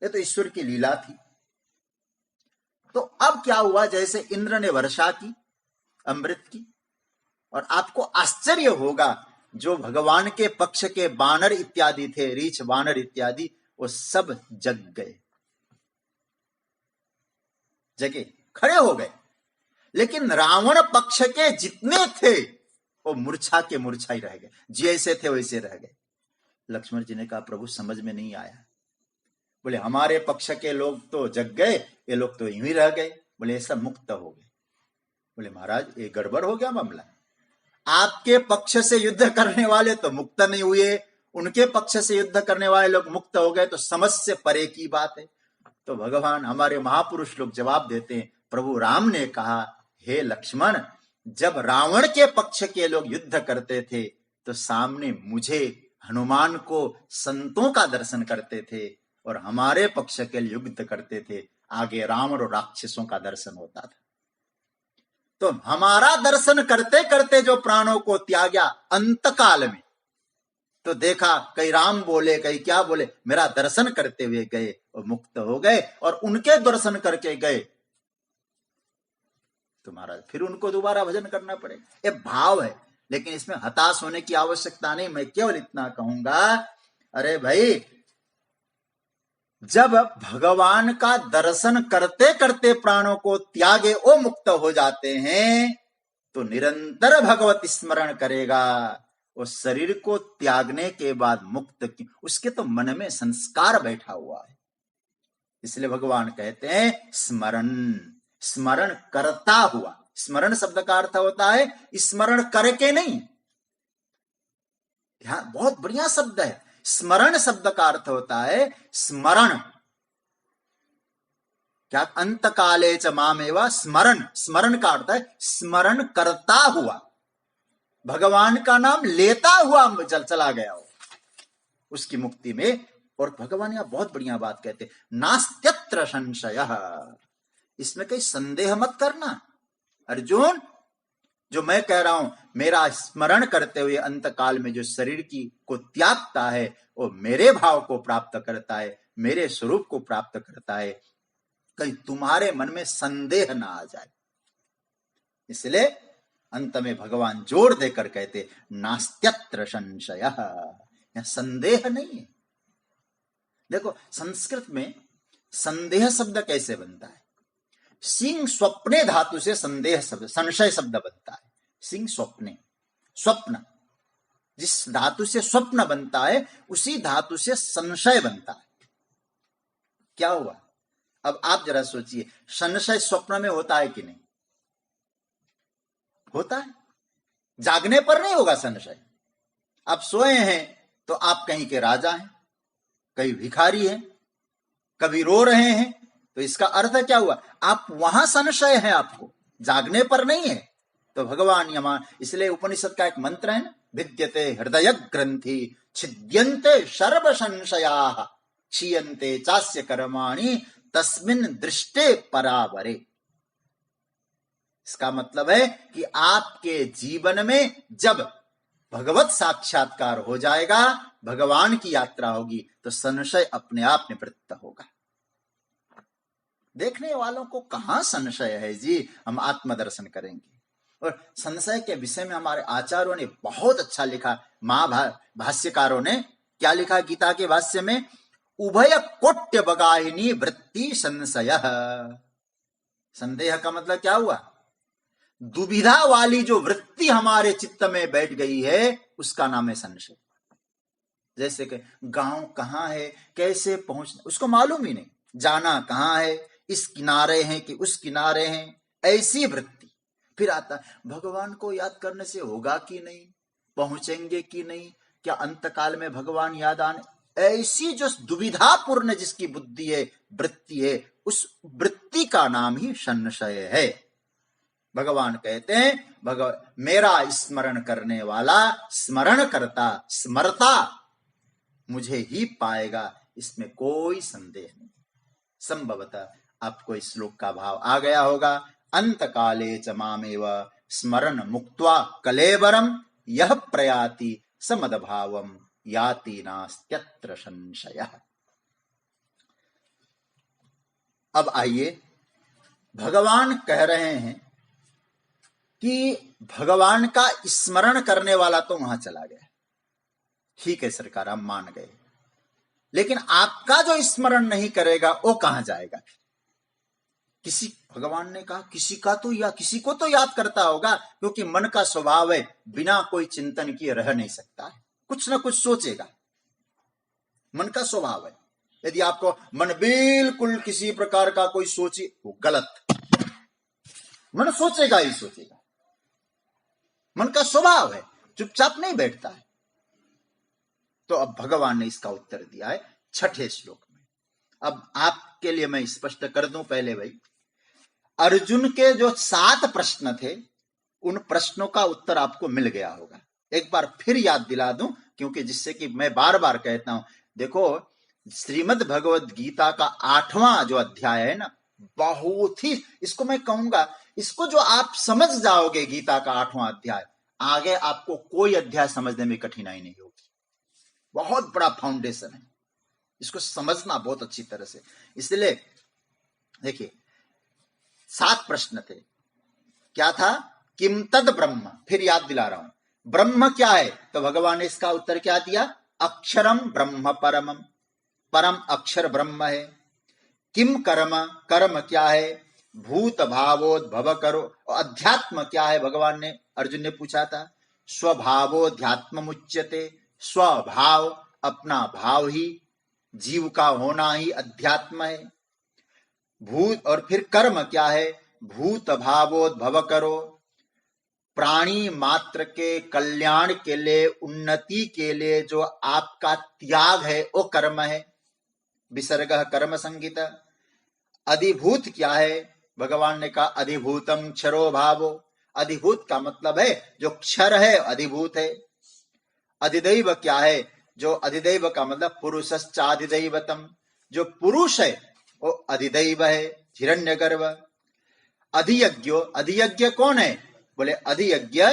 ये तो ईश्वर की लीला थी। तो अब क्या हुआ, जैसे इंद्र ने वर्षा की अमृत की, और आपको आश्चर्य होगा, जो भगवान के पक्ष के बानर इत्यादि थे, रीछ बानर इत्यादि, वो सब जग गए, जगे खड़े हो गए। लेकिन रावण पक्ष के जितने थे वो मूर्छा के मूर्छा ही रह गए, जैसे थे वैसे रह गए। लक्ष्मण जी ने कहा, प्रभु समझ में नहीं आया। बोले, हमारे पक्ष के लोग तो जग गए, ये लोग तो यूं ही रह गए। बोले, सब मुक्त हो गए। बोले, महाराज ये गड़बड़ हो गया मामला, आपके पक्ष से युद्ध करने वाले तो मुक्त नहीं हुए, उनके पक्ष से युद्ध करने वाले लोग मुक्त हो गए, तो समझ से परे की बात है। तो भगवान, हमारे महापुरुष लोग जवाब देते हैं, प्रभु राम ने कहा, हे लक्ष्मण, जब रावण के पक्ष के लोग युद्ध करते थे तो सामने मुझे, हनुमान को, संतों का दर्शन करते थे, और हमारे पक्ष के लिए युद्ध करते थे, आगे रावण और राक्षसों का दर्शन होता था। तो हमारा दर्शन करते करते जो प्राणों को त्यागा अंतकाल में, तो देखा कई राम बोले, कई क्या बोले, मेरा दर्शन करते हुए गए और मुक्त हो गए, और उनके दर्शन करके गए तो महाराज फिर उनको दोबारा भजन करना पड़ेगा। ये भाव है, लेकिन इसमें हताश होने की आवश्यकता नहीं। मैं केवल इतना कहूंगा, अरे भाई, जब भगवान का दर्शन करते करते प्राणों को त्यागे वो मुक्त हो जाते हैं, तो निरंतर भगवत स्मरण करेगा। उस शरीर को त्यागने के बाद मुक्त, उसके तो मन में संस्कार बैठा हुआ है, इसलिए भगवान कहते हैं स्मरण, स्मरण करता हुआ। स्मरण शब्द का अर्थ होता है स्मरण करके नहीं। ध्यान, बहुत बढ़िया शब्द है। स्मरण शब्द का अर्थ होता है स्मरण, क्या, अंत काले च मामेवा स्मरण। स्मरण का अर्थ है स्मरण करता हुआ, भगवान का नाम लेता हुआ चला गया हो उसकी मुक्ति में। और भगवान यहां बहुत बढ़िया बात कहते, नास्त्यत्र संशयः, इसमें कहीं संदेह मत करना अर्जुन। जो मैं कह रहा हूं, मेरा स्मरण करते हुए अंत काल में जो शरीर की को त्यागता है, वो मेरे भाव को प्राप्त करता है, मेरे स्वरूप को प्राप्त करता है। कहीं तुम्हारे मन में संदेह ना आ जाए, इसलिए अंत में भगवान जोर देकर कहते नास्त्यत्र संशयः, यहां संदेह नहीं है। देखो संस्कृत में संदेह शब्द कैसे बनता है? सिंह स्वप्ने धातु से संदेह शब्द, संशय शब्द बनता है। सिंह स्वप्ने, स्वप्न, जिस धातु से स्वप्न बनता है उसी धातु से संशय बनता है। क्या हुआ? अब आप जरा सोचिए, संशय स्वप्न में होता है कि नहीं? होता है। जागने पर नहीं होगा संशय। आप सोए हैं तो आप कहीं के राजा हैं, कहीं भिखारी हैं, कभी रो रहे हैं, तो इसका अर्थ क्या हुआ? आप वहां संशय है आपको, जागने पर नहीं है। तो भगवान यमा, इसलिए उपनिषद का एक मंत्र है ना, विद्यते हृदय ग्रंथि छिद्यन्ते सर्व संशयाः क्षीयन्ते चास्य कर्माणि तस्मिन् दृष्टे परावरे। इसका मतलब है कि आपके जीवन में जब भगवत साक्षात्कार हो जाएगा, भगवान की यात्रा होगी, तो संशय अपने आप निवृत्त होगा। देखने वालों को कहां संशय है जी, हम आत्मदर्शन करेंगे। और संशय के विषय में हमारे आचार्यों ने बहुत अच्छा लिखा, भाष्यकारों ने क्या लिखा गीता के भाष्य में, उभय कोट्य बगाहिनी वृत्ति संशय। संदेह का मतलब क्या हुआ, दुविधा वाली जो वृत्ति हमारे चित्त में बैठ गई है उसका नाम है संशय। जैसे कि गांव कहाँ है, कैसे पहुंचना, उसको मालूम ही नहीं, जाना कहाँ है, इस किनारे हैं कि उस किनारे हैं, ऐसी वृत्ति। फिर आता भगवान को याद करने से होगा कि नहीं, पहुंचेंगे कि नहीं, क्या अंतकाल में भगवान याद आने, ऐसी जो दुविधापूर्ण जिसकी बुद्धि है, वृत्ति है, उस वृत्ति का नाम ही संशय है। भगवान कहते हैं मेरा स्मरण करने वाला स्मरण करता, स्मरता मुझे ही पाएगा, इसमें कोई संदेह नहीं। संभवतः आपको इस श्लोक का भाव आ गया होगा। अंत काले च मामेव स्मरण मुक्त्वा कलेवरम यह प्रयाति समदभावम याति नास्त्यत्र संशयः। अब आइए, भगवान कह रहे हैं कि भगवान का स्मरण करने वाला तो वहां चला गया, ठीक है सरकार, हम मान गए, लेकिन आपका जो स्मरण नहीं करेगा वो कहां जाएगा। किसी, भगवान ने कहा किसी का तो या किसी को तो याद करता होगा, क्योंकि मन का स्वभाव है बिना कोई चिंतन किए रह नहीं सकता है, कुछ ना कुछ सोचेगा, मन का स्वभाव है। यदि आपको मन बिल्कुल किसी प्रकार का कोई सोचे, वो गलत, मन सोचेगा ही सोचेगा, मन का स्वभाव है, चुपचाप नहीं बैठता है। तो अब भगवान ने इसका उत्तर दिया है 6ठे श्लोक में। अब आपके लिए मैं स्पष्ट कर दूं पहले भाई, अर्जुन के जो 7 प्रश्न थे उन प्रश्नों का उत्तर आपको मिल गया होगा। एक बार फिर याद दिला दूं, क्योंकि जिससे कि मैं बार बार कहता हूं, देखो श्रीमद् भगवद गीता का 8वां जो अध्याय है ना, बहुत ही, इसको मैं कहूंगा, इसको जो आप समझ जाओगे गीता का 8वां अध्याय, आगे आपको कोई अध्याय समझने में कठिनाई नहीं होगी। बहुत बड़ा फाउंडेशन है, इसको समझना बहुत अच्छी तरह से। इसलिए देखिए 7 प्रश्न थे। क्या था, किम तद ब्रह्म, फिर याद दिला रहा हूं, ब्रह्म क्या है, तो भगवान ने इसका उत्तर क्या दिया, अक्षरम ब्रह्म परमम, परम अक्षर ब्रह्म है। किम कर्म, कर्म क्या है, भूत भावोद्भव करो, और अध्यात्म क्या है, भगवान ने, अर्जुन ने पूछा था, स्वभावोध्यात्म मुच्यते, स्वभाव अपना भाव ही, जीव का होना ही अध्यात्म है। भूत, और फिर कर्म क्या है, भूत भावोद्भव करो, प्राणी मात्र के कल्याण के लिए, उन्नति के लिए जो आपका त्याग है वो कर्म है, विसर्ग कर्म संगीत। अधिभूत क्या है, भगवान ने कहा अधिभूतम क्षरो भावो, अधिभूत का मतलब है जो क्षर है अधिभूत है। अधिदैव क्या है, जो अधिदैव का मतलब पुरुषश्चाधिदैवतम, जो पुरुष है वो अधिदैव है, हिरण्यगर्भ। अधियज्ञो, अधियज्ञ कौन है, बोले अधियज्ञ,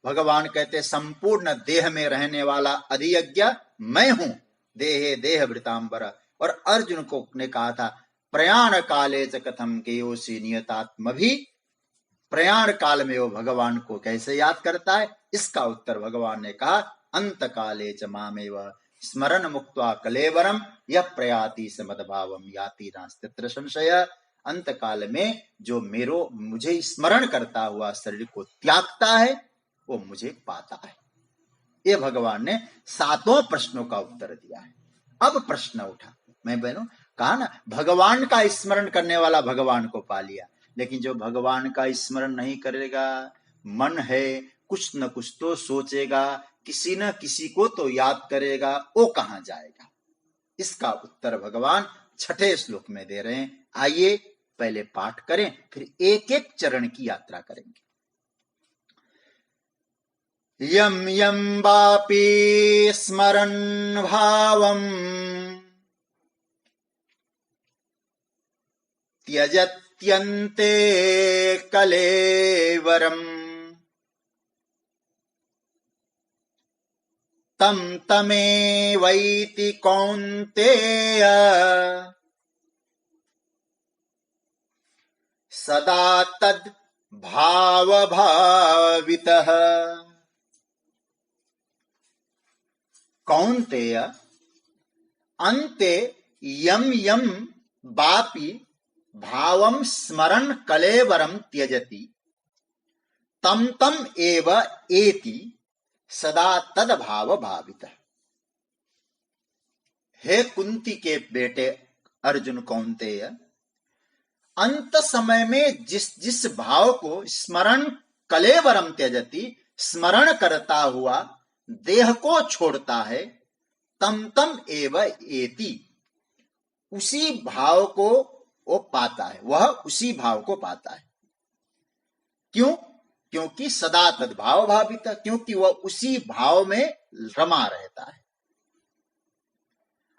भगवान कहते संपूर्ण देह में रहने वाला अधियज्ञ मैं हूं, देहे देह वृतांबर। और अर्जुन को ने कहा था प्रयाण काले च कथम केयोसी नियतात्म भी, प्रयाण काल में वो भगवान को कैसे याद करता है, इसका उत्तर भगवान ने कहा अंत काले च मामेव स्मरण मुक्त्वा कलेवरम यह प्रयाति समदभावम याति नास्त्यत्र संशय। अंत काल में जो मुझे स्मरण करता हुआ शरीर को त्यागता है वो मुझे पाता है। ये भगवान ने 7 प्रश्नों का उत्तर दिया है। अब प्रश्न उठा, मैं बहनों कहा ना, भगवान का स्मरण करने वाला भगवान को पा लिया, लेकिन जो भगवान का स्मरण नहीं करेगा, मन है कुछ न कुछ तो सोचेगा, किसी न किसी को तो याद करेगा, वो कहां जाएगा। इसका उत्तर भगवान 6ठे श्लोक में दे रहे हैं। आइए पहले पाठ करें, फिर एक एक चरण की यात्रा करेंगे। यम यम वापि स्मरन् भावम् त्यजत्यन्ते कलेवरम् तं तमेवैति कौन्तेय सदा तद भाव भावितः। कौन्तेय अन्ते यम यम वापि भावं स्मरन् कलेवरं त्यजति तम तम एव एति सदा तद भाव भावितः। हे कुंती के बेटे अर्जुन कौन्तेय, अंत समय में जिस जिस भाव को स्मरण कलेवरम त्यजति, स्मरण करता हुआ देह को छोड़ता है, तम तम एव एति, उसी भाव को वो पाता है, वह उसी भाव को पाता है। क्यों? क्योंकि सदा तद्भाव भावित, क्योंकि वह उसी भाव में रमा रहता है।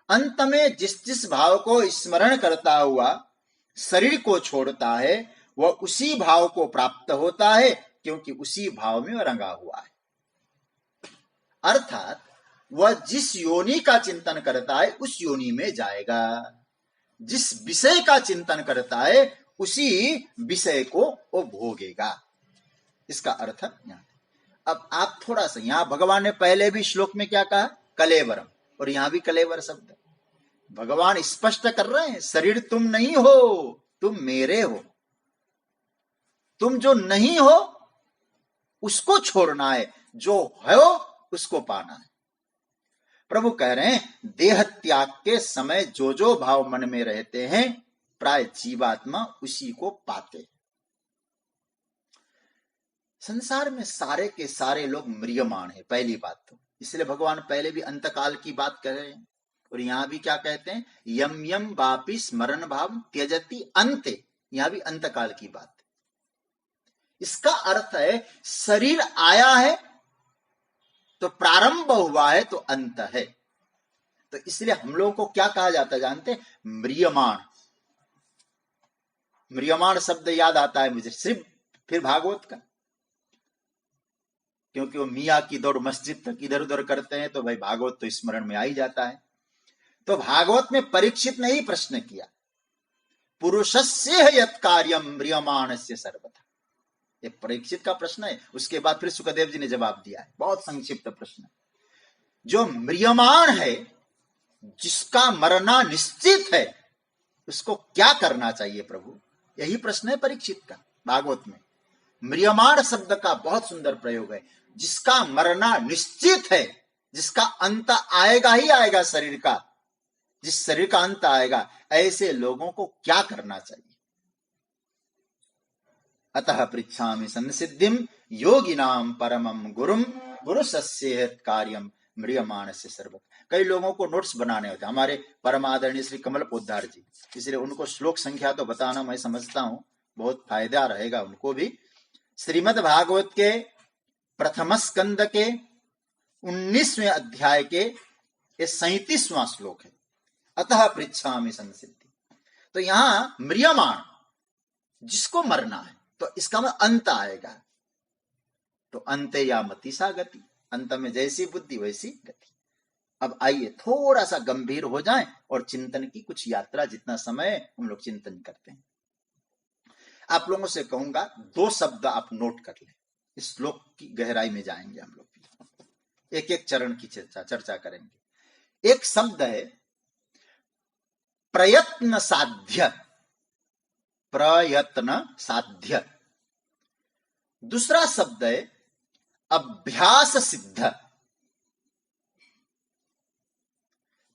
अंत में जिस जिस भाव को स्मरण करता हुआ शरीर को छोड़ता है, वह उसी भाव को प्राप्त होता है, क्योंकि उसी भाव में वह रंगा हुआ है। अर्थात वह जिस योनि का चिंतन करता है उस योनि में जाएगा, जिस विषय का चिंतन करता है उसी विषय को वो भोगेगा। इसका अर्थ यहाँ। अब आप थोड़ा सा, यहां भगवान ने पहले भी श्लोक में क्या कहा? कलेवरम, और यहां भी कलेवर शब्द भगवान स्पष्ट कर रहे हैं, शरीर तुम नहीं हो, तुम मेरे हो। तुम जो नहीं हो उसको छोड़ना है, जो हो उसको पाना है। प्रभु कह रहे हैं देह त्याग के समय जो जो भाव मन में रहते हैं, प्राय जीवात्मा उसी को पाते। संसार में सारे के सारे लोग म्रियमाण है, पहली बात तो। इसलिए भगवान पहले भी अंतकाल की बात कर रहे हैं, और यहां भी क्या कहते हैं? यम यम वापि स्मरण भाव त्यजति अंते, यहां भी अंतकाल की बात। इसका अर्थ है शरीर आया है तो प्रारंभ हुआ है तो अंत है। तो इसलिए हम लोगों को क्या कहा जाता है जानते हैं? म्रियमाण। म्रियमाण शब्द याद आता है मुझे सिर्फ फिर भागवत का, क्योंकि वो मियाँ की दौड़ मस्जिद तक इधर उधर करते हैं, तो भाई भागवत तो स्मरण में आ ही जाता है। तो भागवत में परीक्षित ने ही प्रश्न किया, पुरुषस्य यत् कार्यम म्रियमाणस्य सर्वथा। ये परीक्षित का प्रश्न है। उसके बाद फिर सुखदेव जी ने जवाब दिया है, बहुत संक्षिप्त प्रश्न। जो म्रियमाण है, जिसका मरना निश्चित है, उसको क्या करना चाहिए प्रभु? यही प्रश्न है परीक्षित का भागवत में। म्रियमाण शब्द का बहुत सुंदर प्रयोग है। जिसका मरना निश्चित है, जिसका अंत आएगा ही आएगा शरीर का, जिस शरीर का अंत आएगा, ऐसे लोगों को क्या करना चाहिए? अतः पृच्छामि संसिद्धिम योगिनाम परमम गुरुम गुरुसस्येत कार्यम म्रियमाणस्य सर्वथा। कई लोगों को नोट्स बनाने होते हैं, हमारे परम आदरणीय श्री कमल पोद्दार जी, इसलिए उनको श्लोक संख्या तो बताना मैं समझता हूं बहुत फायदा रहेगा उनको भी। श्रीमद् भागवत के प्रथम स्कंद के 19वें अध्याय के 37वां श्लोक है, अतः पृच्छामि संसिद्धि। तो यहां म्रियमाण, जिसको मरना है, तो इसका में अंत आएगा। तो अंते या मति सा गति, अंत में जैसी बुद्धि वैसी गति। अब आइए थोड़ा सा गंभीर हो जाएं और चिंतन की कुछ यात्रा, जितना समय हम लोग चिंतन करते हैं। आप लोगों से कहूंगा 2 शब्द आप नोट कर लें, इस श्लोक की गहराई में जाएंगे हम लोग, एक एक चरण की चर्चा करेंगे। एक शब्द है प्रयत्न साध्य, प्रयत्न साध्य। दूसरा शब्द है अभ्यास सिद्ध।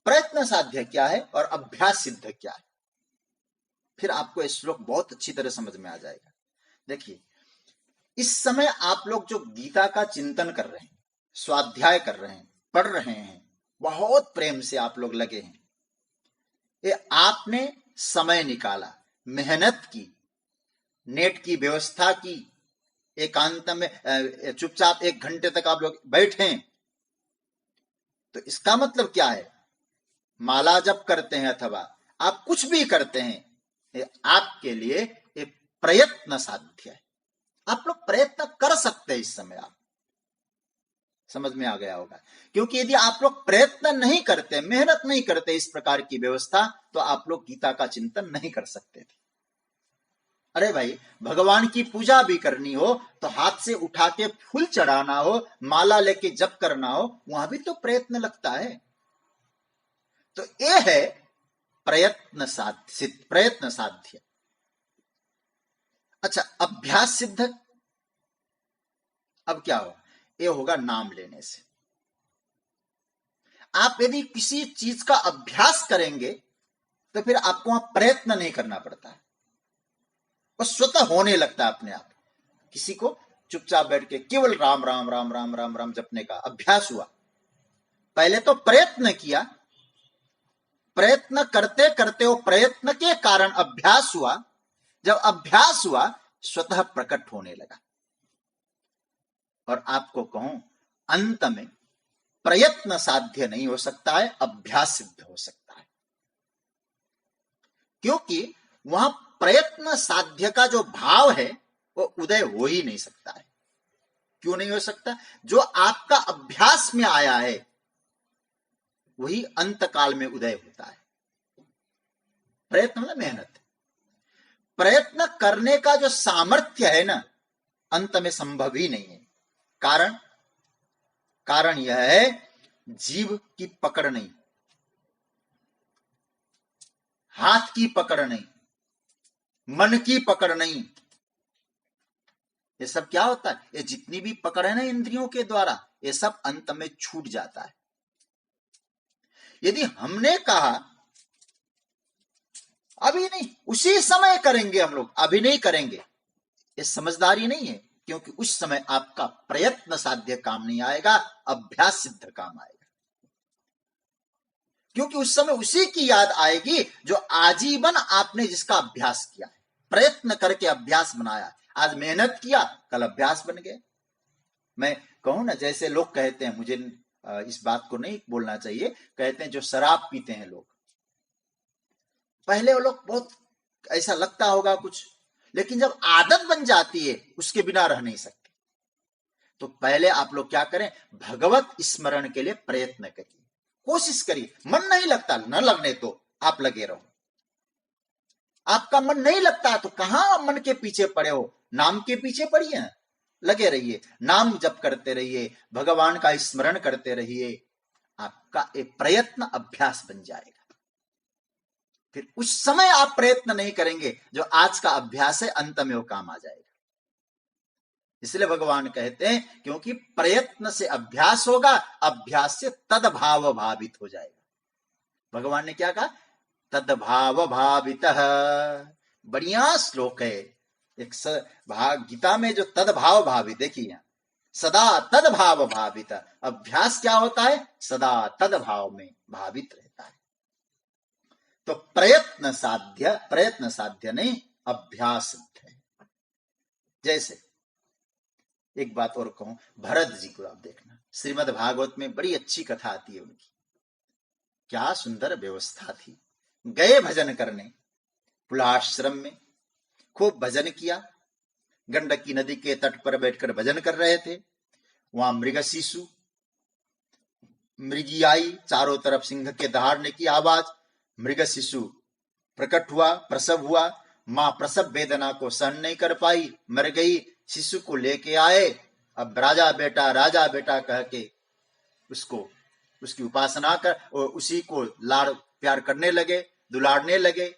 प्रयत्न साध्य क्या है और अभ्यास सिद्ध क्या है, फिर आपको यह श्लोक बहुत अच्छी तरह समझ में आ जाएगा। देखिए, इस समय आप लोग जो गीता का चिंतन कर रहे हैं, स्वाध्याय कर रहे हैं, पढ़ रहे हैं, बहुत प्रेम से आप लोग लगे हैं। ये आपने समय निकाला, मेहनत की, नेट की व्यवस्था की, एकांत में चुपचाप 1 घंटे तक आप लोग बैठे। तो इसका मतलब क्या है? माला जप करते हैं अथवा आप कुछ भी करते हैं, ये आपके लिए एक प्रयत्न साध्य है। आप लोग प्रयत्न कर सकते हैं इस समय। आप समझ में आ गया होगा, क्योंकि यदि आप लोग प्रयत्न नहीं करते, मेहनत नहीं करते इस प्रकार की व्यवस्था, तो आप लोग गीता का चिंतन नहीं कर सकते थे। अरे भाई, भगवान की पूजा भी करनी हो तो हाथ से उठा के फूल चढ़ाना हो, माला लेके जप करना हो, वहां भी तो प्रयत्न लगता है। तो ये है प्रयत्न साध्य। अच्छा, अभ्यास सिद्ध अब क्या होगा? ये होगा नाम लेने से। आप यदि किसी चीज का अभ्यास करेंगे तो फिर आपको वहां प्रयत्न नहीं करना पड़ता है, वो स्वतः होने लगता है अपने आप। किसी को चुपचाप बैठ के केवल राम राम राम राम राम राम जपने का अभ्यास हुआ, पहले तो प्रयत्न किया, प्रयत्न करते करते वो प्रयत्न के कारण अभ्यास हुआ, जब अभ्यास हुआ स्वतः प्रकट होने लगा। और आपको कहूं, अंत में प्रयत्न साध्य नहीं हो सकता है, अभ्यास सिद्ध हो सकता है। क्योंकि वहां प्रयत्न साध्य का जो भाव है वो उदय हो ही नहीं सकता है। क्यों नहीं हो सकता? जो आपका अभ्यास में आया है वही अंत काल में उदय होता है। प्रयत्न मतलब मेहनत। प्रयत्न करने का जो सामर्थ्य है ना, अंत में संभव ही नहीं है। कारण यह है, जीव की पकड़ नहीं, हाथ की पकड़ नहीं, मन की पकड़ नहीं। ये सब क्या होता है? ये जितनी भी पकड़ है ना इंद्रियों के द्वारा, ये सब अंत में छूट जाता है। यदि हमने कहा अभी नहीं, उसी समय करेंगे हम लोग, अभी नहीं करेंगे, ये समझदारी नहीं है। क्योंकि उस समय आपका प्रयत्न साध्य काम नहीं आएगा, अभ्यास सिद्ध काम आएगा। क्योंकि उस समय उसी की याद आएगी जो आजीवन आपने जिसका अभ्यास किया है, प्रयत्न करके अभ्यास बनाया। आज मेहनत किया, कल अभ्यास बन गया। मैं कहूं ना, जैसे लोग कहते हैं, मुझे इस बात को नहीं बोलना चाहिए, कहते हैं जो शराब पीते हैं लोग, पहले वो लोग बहुत ऐसा लगता होगा कुछ, लेकिन जब आदत बन जाती है उसके बिना रह नहीं सकते। तो पहले आप लोग क्या करें? भगवत स्मरण के लिए प्रयत्न करिए, कोशिश करिए। मन नहीं लगता, न लगने तो आप लगे रहो। आपका मन नहीं लगता तो कहां मन के पीछे पड़े हो? नाम के पीछे पड़िए, लगे रहिए, नाम जप करते रहिए, भगवान का स्मरण करते रहिए। आपका एक प्रयत्न अभ्यास बन जाएगा। फिर उस समय आप प्रयत्न नहीं करेंगे, जो आज का अभ्यास है अंत में वो काम आ जाएगा। इसलिए भगवान कहते हैं, क्योंकि प्रयत्न से अभ्यास होगा, अभ्यास से तदभाव भावित हो जाएगा। भगवान ने क्या कहा? तदभाव भावितः। बढ़िया श्लोक है एक गीता में, जो तदभाव भावित, देखिए यहां सदा तदभाव भावित। अभ्यास क्या होता है? सदा तदभाव में भावित रहता है। तो प्रयत्न साध्य नहीं, अभ्यास सिद्ध है। जैसे एक बात और कहूं, भरत जी को आप देखना, श्रीमद् भागवत में बड़ी अच्छी कथा आती है उनकी। क्या सुंदर व्यवस्था थी। गए भजन करने, पुलाश्रम में खूब भजन किया। गंडकी नदी के तट पर बैठकर भजन कर रहे थे। वहां मृग शिशु, मृगी आई, चारों तरफ सिंह के दहाड़ने की आवाज। मृग शिशु प्रकट हुआ, प्रसव हुआ। मां प्रसव वेदना को सहन नहीं कर पाई, मर गई। शिशु को लेके आए। अब राजा बेटा कह के उसको, उसकी उपासना कर और उसी को लाड़ प्यार करने लगे, दुलारने लगे।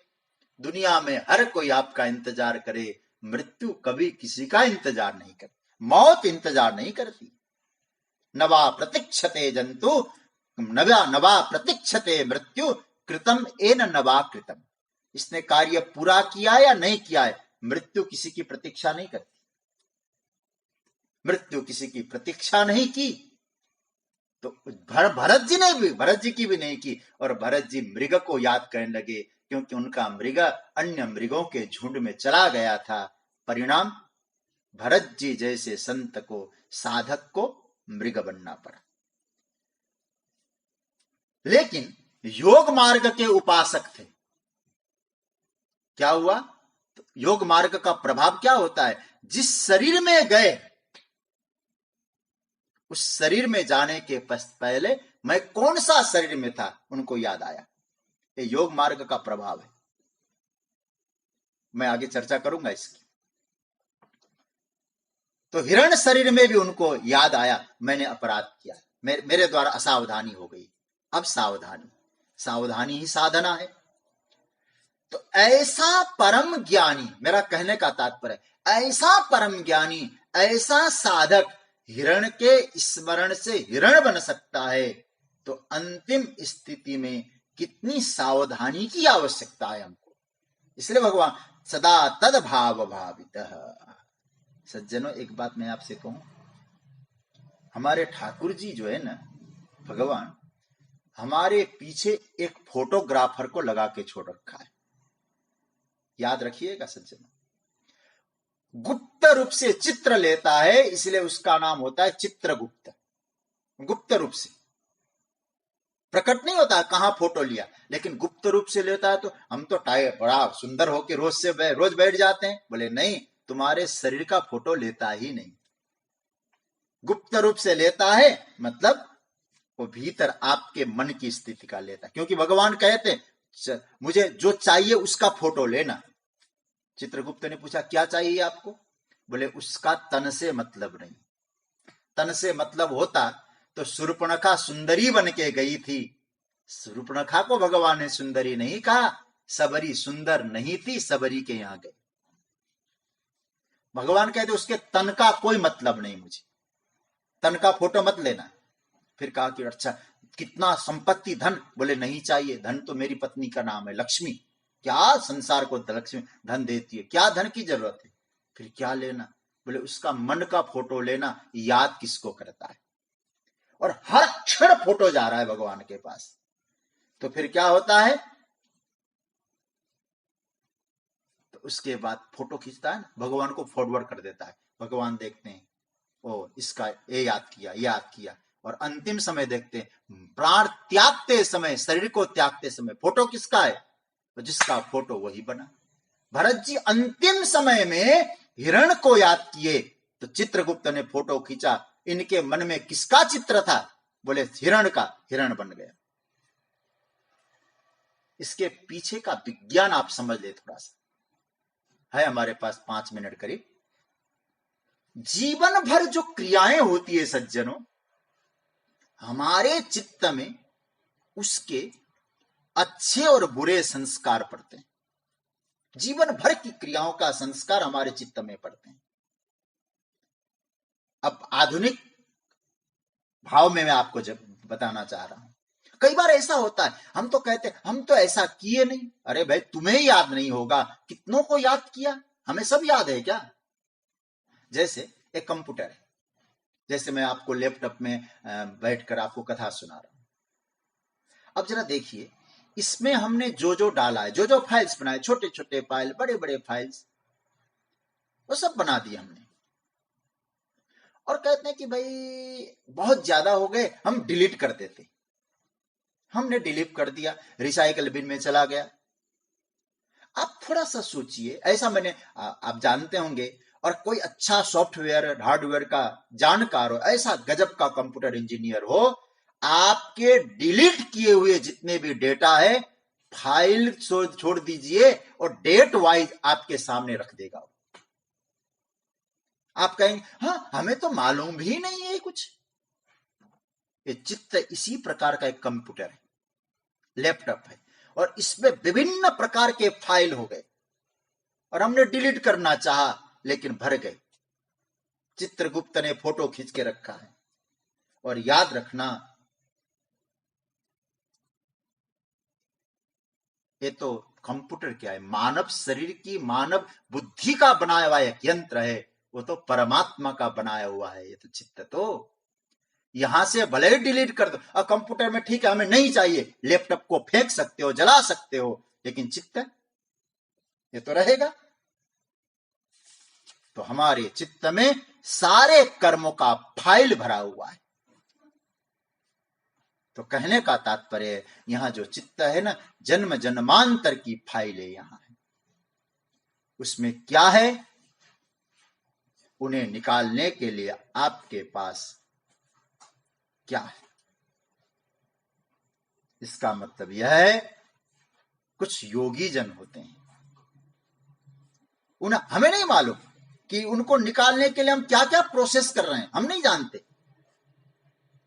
दुनिया में हर कोई आपका इंतजार करे, मृत्यु कभी किसी का इंतजार नहीं करती, मौत इंतजार नहीं करती। नवा प्रतीक्षते जंतु, नवा प्रतीक्षते मृत्यु, कृतम एन नवा कृतम। इसने कार्य पूरा किया या नहीं किया है, मृत्यु किसी की प्रतीक्षा नहीं करती। मृत्यु किसी की प्रतीक्षा नहीं की। तो भरत जी की भी नहीं की। और भरत जी मृग को याद करने लगे, क्योंकि उनका मृग अन्य मृगों के झुंड में चला गया था। परिणाम, भरत जी जैसे संत को, साधक को मृग बनना पड़ा। लेकिन योग मार्ग के उपासक थे। क्या हुआ? तो योग मार्ग का प्रभाव क्या होता है? जिस शरीर में गए, उस शरीर में जाने के पहले मैं कौन सा शरीर में था उनको याद आया। ये योग मार्ग का प्रभाव है। मैं आगे चर्चा करूंगा इसकी। तो हिरण शरीर में भी उनको याद आया, मैंने अपराध किया, मेरे द्वारा असावधानी हो गई। अब सावधानी, सावधानी ही साधना है। तो ऐसा परम ज्ञानी, मेरा कहने का तात्पर्य, ऐसा परम ज्ञानी, ऐसा साधक हिरण के स्मरण से हिरण बन सकता है, तो अंतिम स्थिति में कितनी सावधानी की आवश्यकता है हमको। इसलिए भगवान सदा तद भाव भावितः। सज्जनों, एक बात मैं आपसे कहूं, हमारे ठाकुर जी जो है ना, भगवान, हमारे पीछे एक फोटोग्राफर को लगा के छोड़ रखा है। याद रखिएगा सज्जनों, गुप्त रूप से चित्र लेता है, इसलिए उसका नाम होता है चित्रगुप्त। गुप्त रूप से, प्रकट नहीं होता कहां फोटो लिया, लेकिन गुप्त रूप से लेता है। तो हम तो बड़ा सुंदर होके रोज बैठ जाते हैं। बोले नहीं, तुम्हारे शरीर का फोटो लेता ही नहीं, गुप्त रूप से लेता है, मतलब वो भीतर आपके मन की स्थिति का लेता है। क्योंकि भगवान कहते मुझे जो चाहिए उसका फोटो लेना। चित्रगुप्त ने पूछा क्या चाहिए आपको? बोले उसका तन से मतलब नहीं। तन से मतलब होता तो शूर्पणखा सुंदरी बन के गई थी। शूर्पणखा को भगवान ने सुंदरी नहीं कहा, सबरी सुंदर नहीं थी, सबरी के यहां गई। भगवान कहते उसके तन का कोई मतलब नहीं, मुझे तन का फोटो मत लेना। फिर कहा कि अच्छा कितना संपत्ति, धन? बोले नहीं चाहिए, धन तो मेरी पत्नी का नाम है लक्ष्मी, क्या संसार को लक्ष्मी धन देती है, क्या धन की जरूरत है? फिर क्या लेना? बोले उसका मन का फोटो लेना, याद किसको करता है। और हर क्षण फोटो जा रहा है भगवान के पास। तो फिर क्या होता है? तो उसके बाद फोटो खींचता है ना, भगवान को फॉरवर्ड कर देता है। भगवान देखते हैं, ओ इसका ये याद किया, याद किया। और अंतिम समय देखते हैं, प्राण त्यागते समय, शरीर को त्यागते समय फोटो किसका है? तो जिसका फोटो वही बना। भरत जी अंतिम समय में हिरण को याद किए, तो चित्रगुप्त ने फोटो खींचा। इनके मन में किसका चित्र था? बोले हिरण का, हिरण बन गया। इसके पीछे का विज्ञान आप समझ ले थोड़ा सा, है हमारे पास 5 मिनट करीब। जीवन भर जो क्रियाएं होती है सज्जनों, हमारे चित्त में उसके अच्छे और बुरे संस्कार पड़ते हैं। जीवन भर की क्रियाओं का संस्कार हमारे चित्त में पड़ते हैं। अब आधुनिक भाव में मैं आपको जब बताना चाह रहा हूं, कई बार ऐसा होता है, हम तो कहते हैं हम तो ऐसा किए नहीं। अरे भाई, तुम्हें याद नहीं होगा, कितनों को याद किया? हमें सब याद है क्या? जैसे एक कंप्यूटर है, जैसे मैं आपको लैपटॉप में बैठकर आपको कथा सुना रहा हूं। अब जरा देखिए, इसमें हमने जो जो डाला है, जो जो फाइल्स बनाए, छोटे छोटे फाइल, बड़े बड़े फाइल्स, वो सब बना दिए हमने। और कहते हैं कि भाई बहुत ज्यादा हो गए, हम डिलीट कर देते। हमने डिलीट कर दिया, रिसाइकल बिन में चला गया। आप थोड़ा सा सोचिए, ऐसा मैंने आप जानते होंगे, और कोई अच्छा सॉफ्टवेयर हार्डवेयर का जानकार हो, ऐसा गजब का कंप्यूटर इंजीनियर हो, आपके डिलीट किए हुए जितने भी डेटा है, फाइल छोड़ दीजिए और डेट वाइज आपके सामने रख देगा। आप कहेंगे हाँ, हमें तो मालूम भी नहीं है कुछ। ये चित्त इसी प्रकार का एक कंप्यूटर है, लैपटॉप है, और इसमें विभिन्न प्रकार के फाइल हो गए, और हमने डिलीट करना चाहा लेकिन भर गए। चित्रगुप्त ने फोटो खींच के रखा है। और याद रखना, ये तो कंप्यूटर क्या है, मानव शरीर की, मानव बुद्धि का बनाया हुआ एक यंत्र है। वो तो परमात्मा का बनाया हुआ है। ये तो चित्त तो यहां से भले ही डिलीट कर दो, और कंप्यूटर में ठीक है हमें नहीं चाहिए, लैपटॉप को फेंक सकते हो, जला सकते हो, लेकिन चित्त ये तो रहेगा। तो हमारे चित्त में सारे कर्मों का फाइल भरा हुआ है। तो कहने का तात्पर्य, यहां जो चित्त है ना, जन्म जन्मांतर की फाइलें यहां है। उसमें क्या है, उन्हें निकालने के लिए आपके पास क्या है? इसका मतलब यह है, कुछ योगी जन होते हैं, हमें नहीं मालूम कि उनको निकालने के लिए हम क्या क्या प्रोसेस कर रहे हैं, हम नहीं जानते,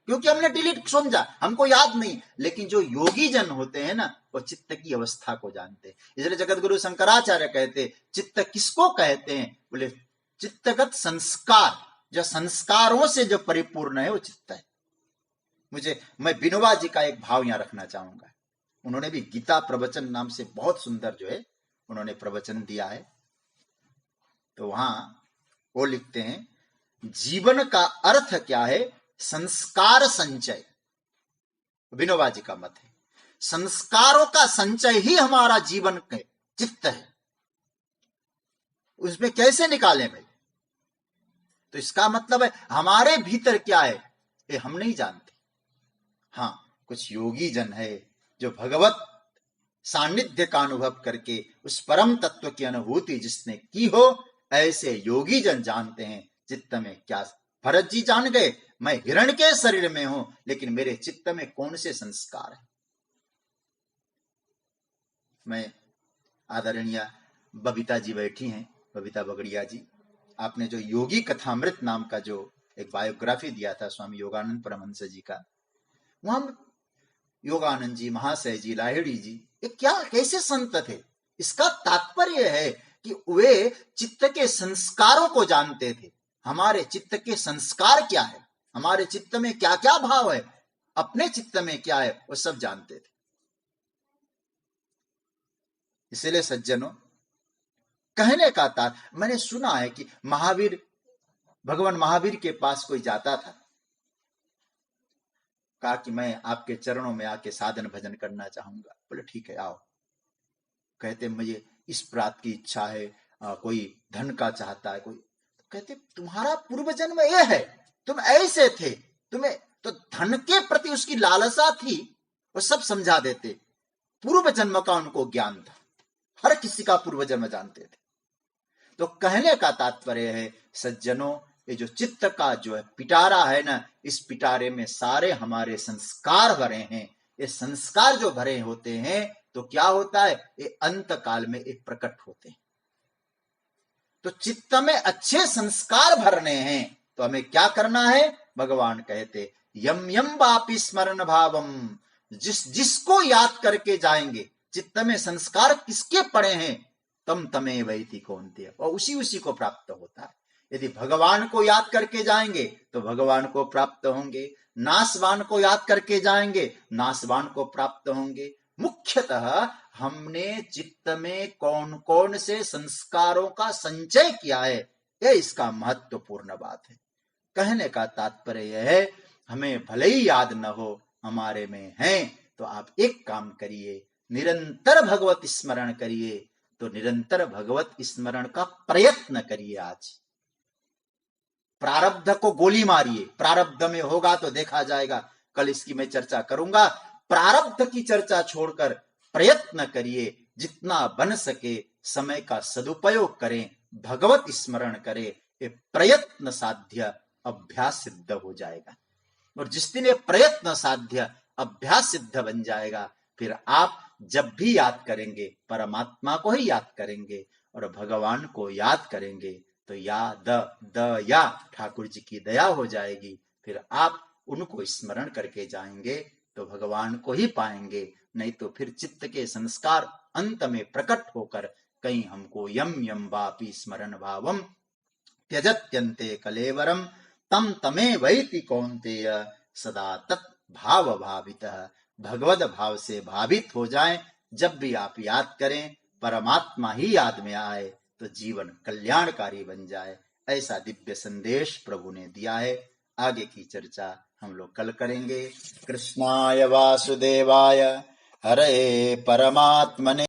क्योंकि हमने डिलीट समझा, हमको याद नहीं। लेकिन जो योगी जन होते हैं ना, वो चित्त की अवस्था को जानते हैं। इसलिए जगत गुरु शंकराचार्य कहते चित्त किसको कहते हैं, बोले चित्तगत संस्कार, जो संस्कारों से जो परिपूर्ण है वो चित्त है। मैं विनोबा जी का एक भाव यहां रखना चाहूंगा। उन्होंने भी गीता प्रवचन नाम से बहुत सुंदर जो है उन्होंने प्रवचन दिया है। तो वहां वो लिखते हैं, जीवन का अर्थ क्या है, संस्कार संचय। विनोबा जी का मत है संस्कारों का संचय ही हमारा जीवन का चित्त है। उसमें कैसे निकालें भाई? तो इसका मतलब है हमारे भीतर क्या है ये हम नहीं जानते। हाँ, कुछ योगी जन है जो भगवत सानिध्य का अनुभव करके उस परम तत्व की अनुभूति जिसने की हो, ऐसे योगी जन जानते हैं चित्त में क्या। भरत जी जान गए, मैं हिरण के शरीर में हूं, लेकिन मेरे चित्त में कौन से संस्कार है। मैं आदरणीय बबीता जी बैठी हैं, बबीता बगड़िया जी, आपने जो योगी कथामृत नाम का जो एक बायोग्राफी दिया था स्वामी योगानंद परमहंस जी का, वहां योगानंद जी, महाशय जी, लाहिड़ी जी, ये क्या कैसे संत थे। इसका तात्पर्य है कि वे चित्त के संस्कारों को जानते थे। हमारे चित्त के संस्कार क्या है, हमारे चित्त में क्या क्या भाव है, अपने चित्त में क्या है, वो सब जानते थे। इसलिए सज्जनों, कहने का तात्पर्य, मैंने सुना है कि भगवान महावीर के पास कोई जाता था, कहा कि मैं आपके चरणों में आके साधन भजन करना चाहूंगा। बोले ठीक है आओ। कहते मुझे इस प्राप्त की इच्छा है, कोई धन का चाहता है कोई। तो कहते तुम्हारा पूर्व जन्म ये है, तुम ऐसे थे, तुम्हें तो धन के प्रति उसकी लालसा थी, वो सब समझा देते। पूर्व जन्म का उनको ज्ञान था, हर किसी का पूर्व जन्म जानते थे। तो कहने का तात्पर्य है सज्जनों, ये जो चित्त का जो है पिटारा है ना, इस पिटारे में सारे हमारे संस्कार भरे हैं। ये संस्कार जो भरे होते हैं तो क्या होता है, ये अंत काल में एक प्रकट होते हैं। तो चित्त में अच्छे संस्कार भरने हैं तो हमें क्या करना है, भगवान कहते यम यम वापि स्मरण भावम, जिसको याद करके जाएंगे, चित्त में संस्कार किसके पड़े हैं, तम तमे वैति कौन्तेय, और उसी को प्राप्त होता है। यदि भगवान को याद करके जाएंगे तो भगवान को प्राप्त होंगे, नासवान को याद करके जाएंगे नासवान को प्राप्त होंगे। मुख्यतः हमने चित्त में कौन कौन से संस्कारों का संचय किया है, यह इसका महत्वपूर्ण बात है। कहने का तात्पर्य यह है, हमें भले ही याद न हो, हमारे में है तो आप एक काम करिए, निरंतर भगवत स्मरण करिए। तो निरंतर भगवत स्मरण का प्रयत्न करिए। आज प्रारब्ध को गोली मारिए, प्रारब्ध में होगा तो देखा जाएगा, कल इसकी मैं चर्चा करूंगा। प्रारब्ध की चर्चा छोड़कर प्रयत्न करिए, जितना बन सके समय का सदुपयोग करें, भगवत स्मरण करें। ये प्रयत्न साध्य अभ्यास सिद्ध हो जाएगा, और जिस दिन ये प्रयत्न साध्य अभ्यास सिद्ध बन जाएगा, फिर आप जब भी याद करेंगे परमात्मा को ही याद करेंगे, और भगवान को याद करेंगे तो या ठाकुर जी की दया हो जाएगी। फिर आप उनको स्मरण करके जाएंगे तो भगवान को ही पाएंगे। नहीं तो फिर चित्त के संस्कार अंत में प्रकट होकर कहीं हमको यम यम वापि स्मरण भावम त्यजत्यन्ते कलेवरम तम तमे वैति कौन्तेय सदा तत् भाव भावितः। भगवद भाव से भावित हो जाएं। जब भी आप याद करें परमात्मा ही याद में आए तो जीवन कल्याणकारी बन जाए। ऐसा दिव्य संदेश प्रभु ने दिया है। आगे की चर्चा हम लोग कल करेंगे। कृष्णाय वासुदेवाय हरे परमात्मने